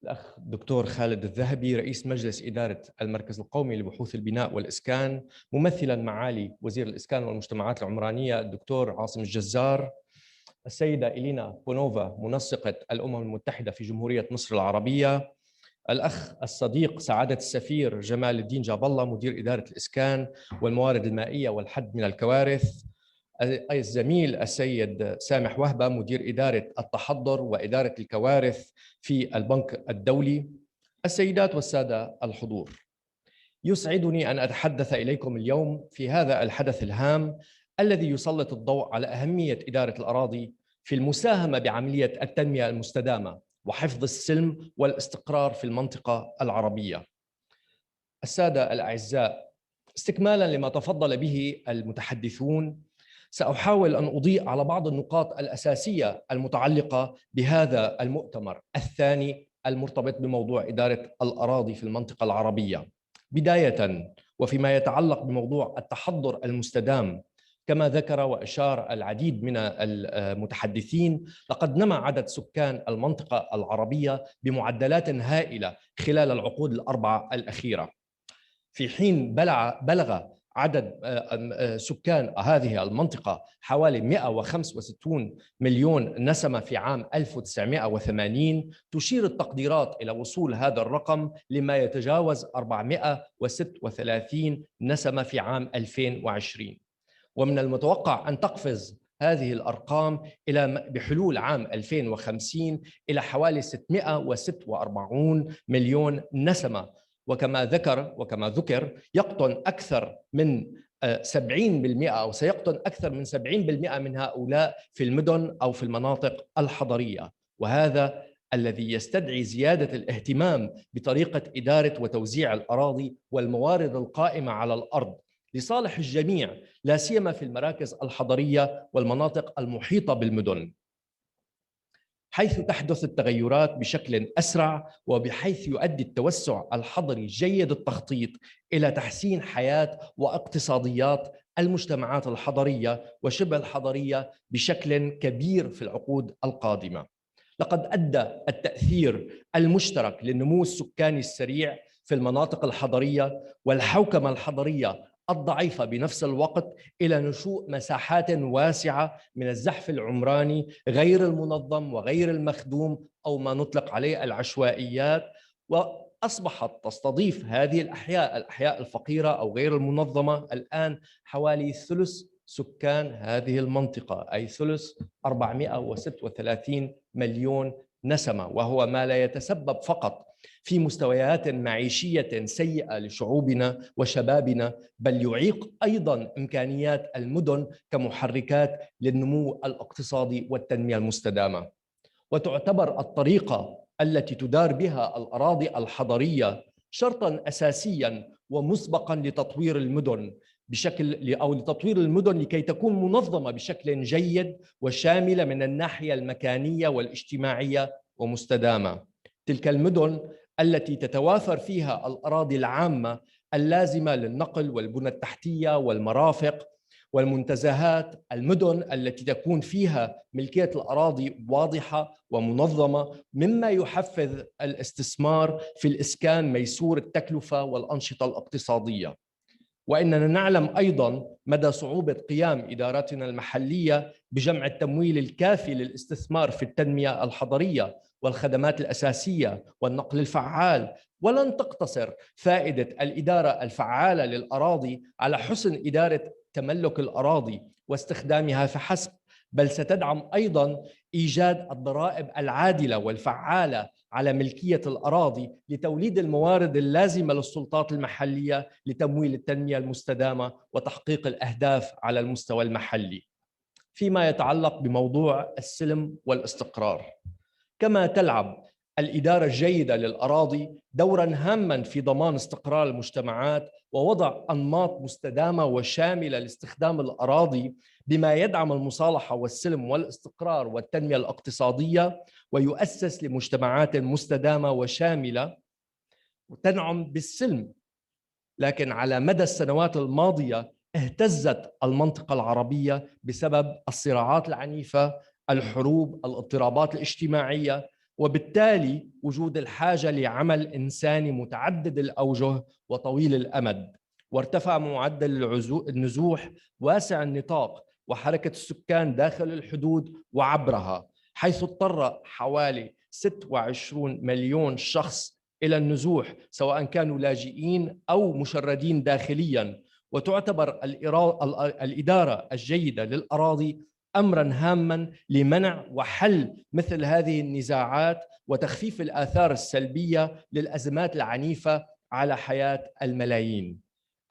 G: الأخ الدكتور خالد الذهبي رئيس مجلس إدارة المركز القومي لبحوث البناء والإسكان، ممثلا معالي وزير الإسكان والمجتمعات العمرانية الدكتور عاصم الجزار، السيدة إلينا بونوفا منسقة الأمم المتحدة في جمهورية مصر العربية، الأخ الصديق سعادة السفير جمال الدين جاب الله مدير إدارة الإسكان والموارد المائية والحد من الكوارث، الزميل السيد سامح وهبة مدير إدارة التحضر وإدارة الكوارث في البنك الدولي. السيدات والسادة الحضور، يسعدني أن أتحدث إليكم اليوم في هذا الحدث الهام الذي يسلط الضوء على أهمية إدارة الأراضي في المساهمة بعملية التنمية المستدامة وحفظ السلم والاستقرار في المنطقة العربية. السادة الأعزاء، استكمالا لما تفضل به المتحدثون، سأحاول أن أضيء على بعض النقاط الأساسية المتعلقة بهذا المؤتمر الثاني المرتبط بموضوع إدارة الأراضي في المنطقة العربية. بداية وفيما يتعلق بموضوع التحضر المستدام، كما ذكر وأشار العديد من المتحدثين، لقد نما عدد سكان المنطقة العربية بمعدلات هائلة خلال العقود الأربعة الأخيرة، في حين بلغ عدد سكان هذه المنطقة حوالي 165 مليون نسمة في عام 1980. تشير التقديرات إلى وصول هذا الرقم لما يتجاوز 436 نسمة في عام 2020. ومن المتوقع أن تقفز هذه الأرقام إلى بحلول عام 2050 إلى حوالي 646 مليون نسمة، وكما ذكر يقطن أكثر من 70% أو سيقطن أكثر من 70% من هؤلاء في المدن أو في المناطق الحضرية، وهذا الذي يستدعي زيادة الاهتمام بطريقة إدارة وتوزيع الأراضي والموارد القائمة على الأرض لصالح الجميع، لا سيما في المراكز الحضرية والمناطق المحيطة بالمدن، حيث تحدث التغيرات بشكل أسرع، وبحيث يؤدي التوسع الحضري جيد التخطيط إلى تحسين حياة واقتصاديات المجتمعات الحضرية وشبه الحضرية بشكل كبير في العقود القادمة. لقد أدى التأثير المشترك للنمو السكاني السريع في المناطق الحضرية والحوكمة الحضرية الضعيفة بنفس الوقت إلى نشوء مساحات واسعة من الزحف العمراني غير المنظم وغير المخدوم أو ما نطلق عليه العشوائيات، وأصبحت تستضيف هذه الأحياء الفقيرة أو غير المنظمة الآن حوالي ثلث سكان هذه المنطقة، أي ثلث 436 مليون نسمة، وهو ما لا يتسبب فقط في مستويات معيشية سيئة لشعوبنا وشبابنا، بل يعيق أيضاً إمكانيات المدن كمحركات للنمو الاقتصادي والتنمية المستدامة. وتعتبر الطريقة التي تدار بها الأراضي الحضرية شرطاً أساسياً ومسبقاً لتطوير المدن لتطوير المدن لكي تكون منظمة بشكل جيد وشاملة من الناحية المكانية والاجتماعية ومستدامة. تلك المدن التي تتوافر فيها الأراضي العامة اللازمة للنقل والبنى التحتية والمرافق والمنتزهات، المدن التي تكون فيها ملكية الأراضي واضحة ومنظمة، مما يحفز الاستثمار في الإسكان ميسور التكلفة والأنشطة الاقتصادية. وإننا نعلم أيضاً مدى صعوبة قيام إداراتنا المحلية بجمع التمويل الكافي للاستثمار في التنمية الحضرية والخدمات الأساسية والنقل الفعال، ولن تقتصر فائدة الإدارة الفعالة للأراضي على حسن إدارة تملك الأراضي واستخدامها فحسب، بل ستدعم أيضاً إيجاد الضرائب العادلة والفعالة على ملكية الأراضي لتوليد الموارد اللازمة للسلطات المحلية لتمويل التنمية المستدامة وتحقيق الأهداف على المستوى المحلي. فيما يتعلق بموضوع السلم والاستقرار، كما تلعب الإدارة الجيدة للأراضي دوراً هاماً في ضمان استقرار المجتمعات ووضع أنماط مستدامة وشاملة لاستخدام الأراضي بما يدعم المصالحة والسلم والاستقرار والتنمية الاقتصادية، ويؤسس لمجتمعات مستدامة وشاملة وتنعم بالسلم. لكن على مدى السنوات الماضية اهتزت المنطقة العربية بسبب الصراعات العنيفة، الحروب، الاضطرابات الاجتماعية، وبالتالي وجود الحاجة لعمل إنساني متعدد الأوجه وطويل الأمد. وارتفع معدل النزوح واسع النطاق وحركة السكان داخل الحدود وعبرها، حيث اضطر حوالي 26 مليون شخص إلى النزوح سواء كانوا لاجئين أو مشردين داخلياً. وتعتبر الإدارة الجيدة للأراضي أمراً هاماً لمنع وحل مثل هذه النزاعات وتخفيف الآثار السلبية للأزمات العنيفة على حياة الملايين.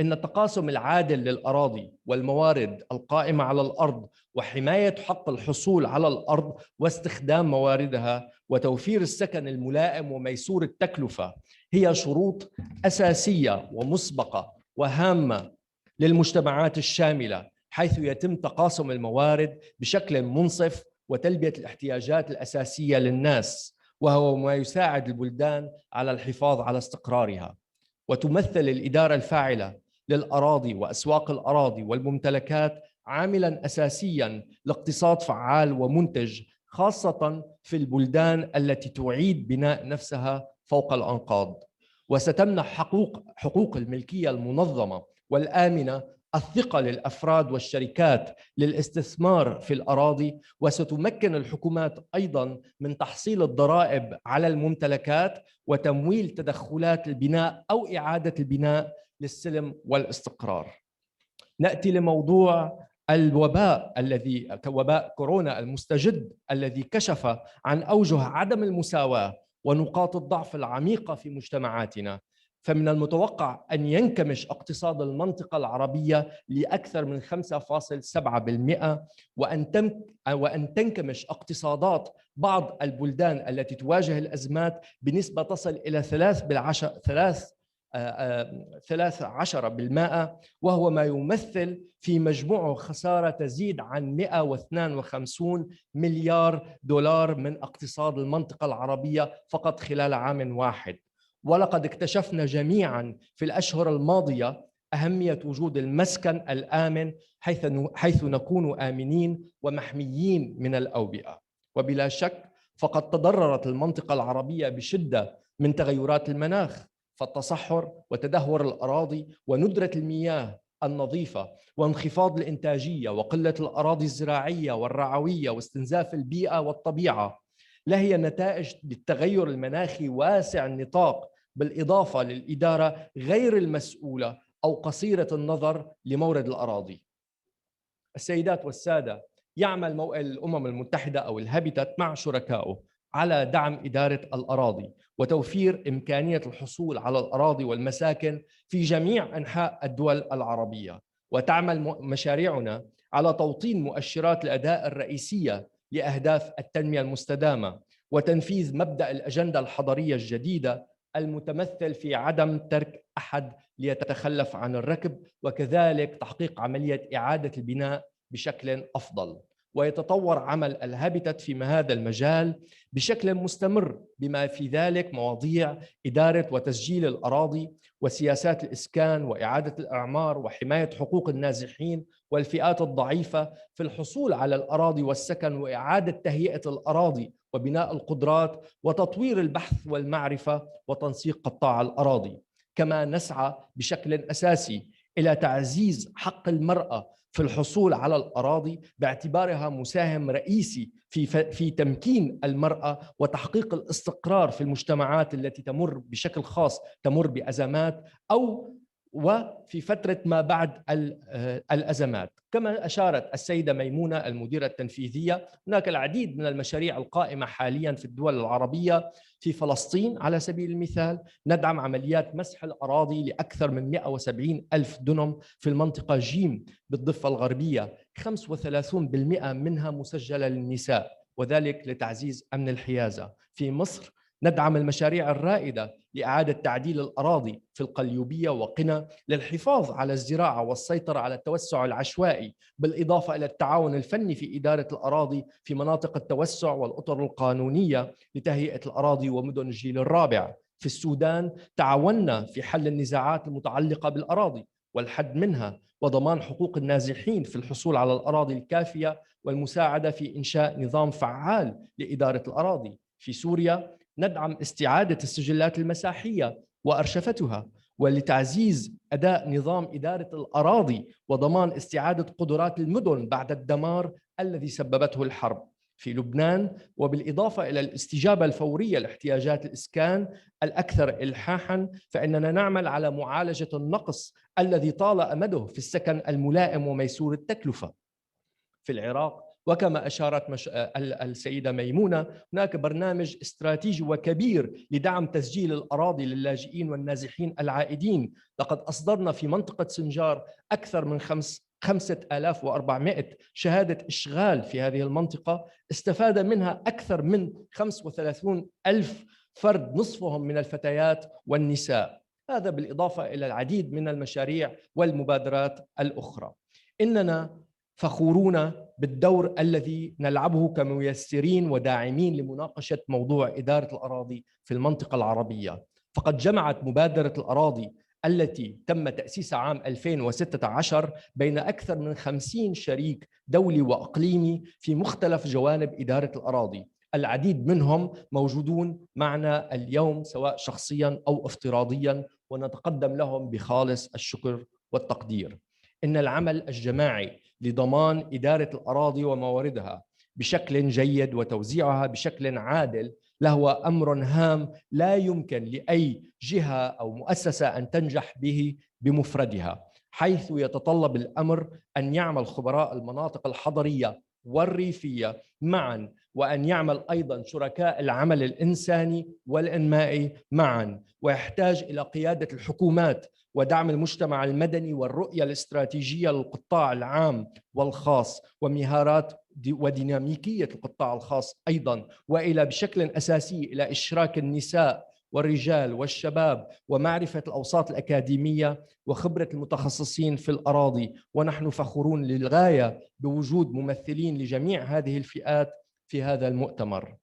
G: إن التقاسم العادل للأراضي والموارد القائمة على الأرض وحماية حق الحصول على الأرض واستخدام مواردها وتوفير السكن الملائم وميسور التكلفة هي شروط أساسية ومسبقة وهامة للمجتمعات الشاملة، حيث يتم تقاسم الموارد بشكل منصف وتلبية الاحتياجات الأساسية للناس، وهو ما يساعد البلدان على الحفاظ على استقرارها. وتمثل الإدارة الفاعلة للأراضي وأسواق الأراضي والممتلكات عاملاً أساسياً لاقتصاد فعال ومنتج، خاصة في البلدان التي تعيد بناء نفسها فوق الأنقاض. وستمنح حقوق الملكية المنظمة والآمنة الثقة للأفراد والشركات للاستثمار في الأراضي، وستمكن الحكومات أيضاً من تحصيل الضرائب على الممتلكات وتمويل تدخلات البناء أو إعادة البناء للسلم والاستقرار. نأتي لموضوع الوباء وباء كورونا المستجد الذي كشف عن أوجه عدم المساواة ونقاط الضعف العميقة في مجتمعاتنا، فمن المتوقع أن ينكمش اقتصاد المنطقة العربية لأكثر من 5.7%، وأن تنكمش اقتصادات بعض البلدان التي تواجه الأزمات بنسبة تصل إلى 13%، وهو ما يمثل في مجموعه خسارة تزيد عن 152 مليار دولار من اقتصاد المنطقة العربية فقط خلال عام واحد. ولقد اكتشفنا جميعا في الأشهر الماضية أهمية وجود المسكن الآمن حيث نكون آمنين ومحميين من الأوبئة. وبلا شك فقد تضررت المنطقة العربية بشدة من تغيرات المناخ، فالتصحر وتدهور الأراضي وندرة المياه النظيفة وانخفاض الإنتاجية وقلة الأراضي الزراعية والرعوية واستنزاف البيئة والطبيعة لهي نتائج للتغير المناخي واسع النطاق، بالإضافة للإدارة غير المسؤولة أو قصيرة النظر لمورد الأراضي. السيدات والسادة، يعمل موقع الأمم المتحدة أو الهابيتات مع شركائه على دعم إدارة الأراضي وتوفير إمكانية الحصول على الأراضي والمساكن في جميع أنحاء الدول العربية. وتعمل مشاريعنا على توطين مؤشرات الأداء الرئيسية لأهداف التنمية المستدامة وتنفيذ مبدأ الأجندة الحضرية الجديدة المتمثل في عدم ترك أحد ليتخلف عن الركب، وكذلك تحقيق عملية إعادة البناء بشكل أفضل. ويتطور عمل الهابيتات في هذا المجال بشكل مستمر، بما في ذلك مواضيع إدارة وتسجيل الأراضي وسياسات الإسكان وإعادة الإعمار وحماية حقوق النازحين والفئات الضعيفة في الحصول على الأراضي والسكن وإعادة تهيئة الأراضي وبناء القدرات وتطوير البحث والمعرفة وتنسيق قطاع الأراضي. كما نسعى بشكل أساسي إلى تعزيز حق المرأة في الحصول على الأراضي باعتبارها مساهم رئيسي في تمكين المرأة وتحقيق الاستقرار في المجتمعات التي تمر بشكل خاص بأزمات وفي فترة ما بعد الأزمات. كما أشارت السيدة ميمونة المديرة التنفيذية، هناك العديد من المشاريع القائمة حاليا في الدول العربية. في فلسطين على سبيل المثال ندعم عمليات مسح الأراضي لأكثر من 170 ألف دنم في المنطقة جيم بالضفة الغربية، 35% منها مسجلة للنساء، وذلك لتعزيز أمن الحيازة. في مصر ندعم المشاريع الرائدة لإعادة تعديل الأراضي في القليوبية وقنا للحفاظ على الزراعة والسيطرة على التوسع العشوائي، بالإضافة إلى التعاون الفني في إدارة الأراضي في مناطق التوسع والأطر القانونية لتهيئة الأراضي ومدن الجيل الرابع. في السودان تعاوننا في حل النزاعات المتعلقة بالأراضي والحد منها وضمان حقوق النازحين في الحصول على الأراضي الكافية والمساعدة في إنشاء نظام فعال لإدارة الأراضي. في سوريا ندعم استعادة السجلات المساحية وأرشفتها ولتعزيز أداء نظام إدارة الأراضي وضمان استعادة قدرات المدن بعد الدمار الذي سببته الحرب. في لبنان وبالإضافة إلى الاستجابة الفورية لاحتياجات الإسكان الأكثر إلحاحاً، فإننا نعمل على معالجة النقص الذي طال أمده في السكن الملائم وميسور التكلفة. في العراق وكما أشارت السيدة ميمونة، هناك برنامج استراتيجي وكبير لدعم تسجيل الأراضي للاجئين والنازحين العائدين. لقد أصدرنا في منطقة سنجار أكثر من 5400 شهادة إشغال في هذه المنطقة، استفاد منها أكثر من 35 ألف فرد، نصفهم من الفتيات والنساء. هذا بالإضافة إلى العديد من المشاريع والمبادرات الأخرى. إننا فخورون بالدور الذي نلعبه كميسرين وداعمين لمناقشة موضوع إدارة الأراضي في المنطقة العربية. فقد جمعت مبادرة الأراضي التي تم تأسيسها عام 2016 بين أكثر من 50 شريك دولي وأقليمي في مختلف جوانب إدارة الأراضي. العديد منهم موجودون معنا اليوم سواء شخصيا أو افتراضيا، ونتقدم لهم بخالص الشكر والتقدير. إن العمل الجماعي لضمان إدارة الأراضي ومواردها بشكل جيد وتوزيعها بشكل عادل لهو أمر هام لا يمكن لأي جهة أو مؤسسة أن تنجح به بمفردها. حيث يتطلب الأمر أن يعمل خبراء المناطق الحضرية والريفية معا، وأن يعمل أيضا شركاء العمل الإنساني والإنمائي معا، ويحتاج إلى قيادة الحكومات ودعم المجتمع المدني والرؤية الاستراتيجية للقطاع العام والخاص ومهارات وديناميكية القطاع الخاص أيضا، وإلى بشكل أساسي إلى إشراك النساء والرجال والشباب ومعرفة الأوساط الأكاديمية وخبرة المتخصصين في الأراضي. ونحن فخورون للغاية بوجود ممثلين لجميع هذه الفئات في هذا المؤتمر.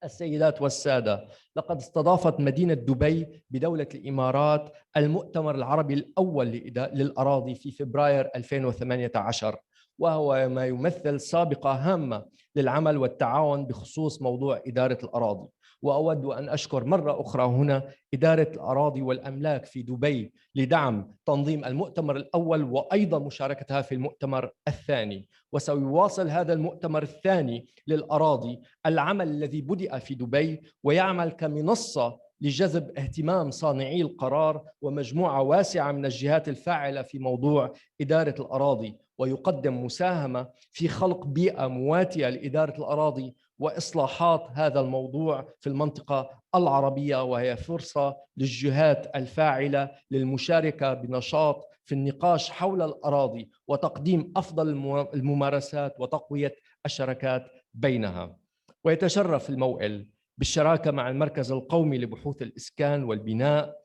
G: السيدات والسادة، لقد استضافت مدينة دبي بدولة الإمارات المؤتمر العربي الأول للأراضي في فبراير 2018، وهو ما يمثل سابقة هامة للعمل والتعاون بخصوص موضوع إدارة الأراضي. وأود أن أشكر مرة أخرى هنا إدارة الأراضي والأملاك في دبي لدعم تنظيم المؤتمر الأول وأيضا مشاركتها في المؤتمر الثاني. وسيواصل هذا المؤتمر الثاني للأراضي العمل الذي بدأ في دبي، ويعمل كمنصة لجذب اهتمام صانعي القرار ومجموعة واسعة من الجهات الفاعلة في موضوع إدارة الأراضي، ويقدم مساهمة في خلق بيئة مواتية لإدارة الأراضي وإصلاحات هذا الموضوع في المنطقة العربية، وهي فرصة للجهات الفاعلة للمشاركة بنشاط في النقاش حول الأراضي وتقديم أفضل الممارسات وتقوية الشراكات بينها. ويتشرف الموئل بالشراكة مع المركز القومي لبحوث الإسكان والبناء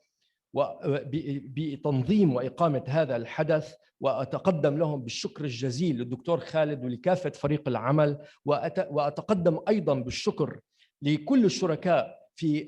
G: بتنظيم وإقامة هذا الحدث، وأتقدم لهم بالشكر الجزيل للدكتور خالد ولكافة فريق العمل، وأتقدم أيضا بالشكر لكل الشركاء في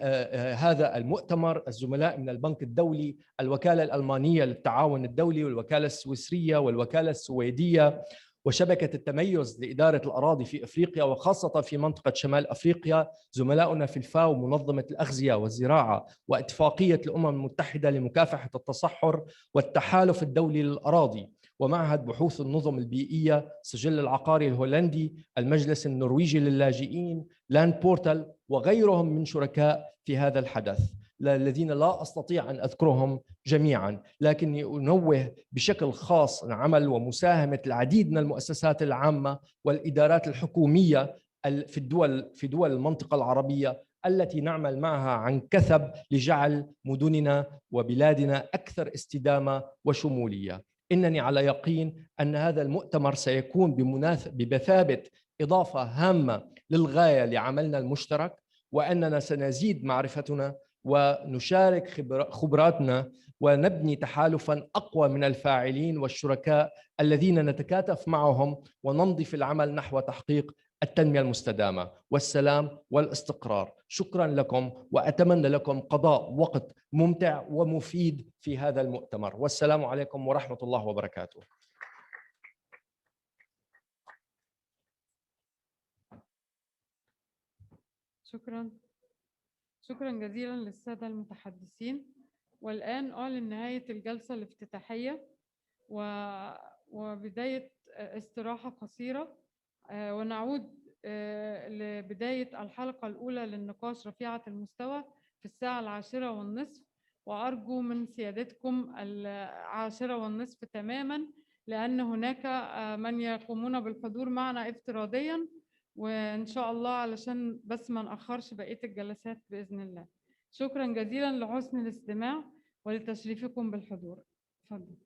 G: هذا المؤتمر، الزملاء من البنك الدولي، الوكالة الألمانية للتعاون الدولي، والوكالة السويسرية، والوكالة السويدية، وشبكة التميز لإدارة الأراضي في أفريقيا وخاصة في منطقة شمال أفريقيا، زملاؤنا في الفاو، منظمة الأغذية والزراعة، واتفاقية الأمم المتحدة لمكافحة التصحر، والتحالف الدولي للأراضي، ومعهد بحوث النظم البيئية، سجل العقاري الهولندي، المجلس النرويجي للاجئين، لاند بورتال، وغيرهم من شركاء في هذا الحدث الذين لا أستطيع أن أذكرهم جميعا، لكني أنوه بشكل خاص عن عمل ومساهمة العديد من المؤسسات العامة والإدارات الحكومية في دول المنطقة العربية التي نعمل معها عن كثب لجعل مدننا وبلادنا أكثر استدامة وشمولية. إنني على يقين أن هذا المؤتمر سيكون بمثابة إضافة هامة للغاية لعملنا المشترك، وأننا سنزيد معرفتنا ونشارك خبراتنا ونبني تحالفا أقوى من الفاعلين والشركاء الذين نتكاتف معهم ونمضي في العمل نحو تحقيق التنمية المستدامة والسلام والاستقرار. شكرا لكم، وأتمنى لكم قضاء وقت ممتع ومفيد في هذا المؤتمر، والسلام عليكم ورحمة الله وبركاته.
A: شكرا جزيلا للسادة المتحدثين. والآن أعلن نهاية الجلسة الافتتاحية وبداية استراحة قصيرة، ونعود لبداية الحلقة الأولى للنقاش رفيعة المستوى في الساعة 10:30، وأرجو من سيادتكم 10:30 تماما، لأن هناك من يقومون بالحضور معنا افتراضيا، وإن شاء الله علشان بس ما نأخرش بقية الجلسات بإذن الله. شكرا جزيلا لحسن الاستماع ولتشريفكم بالحضور. اتفضل.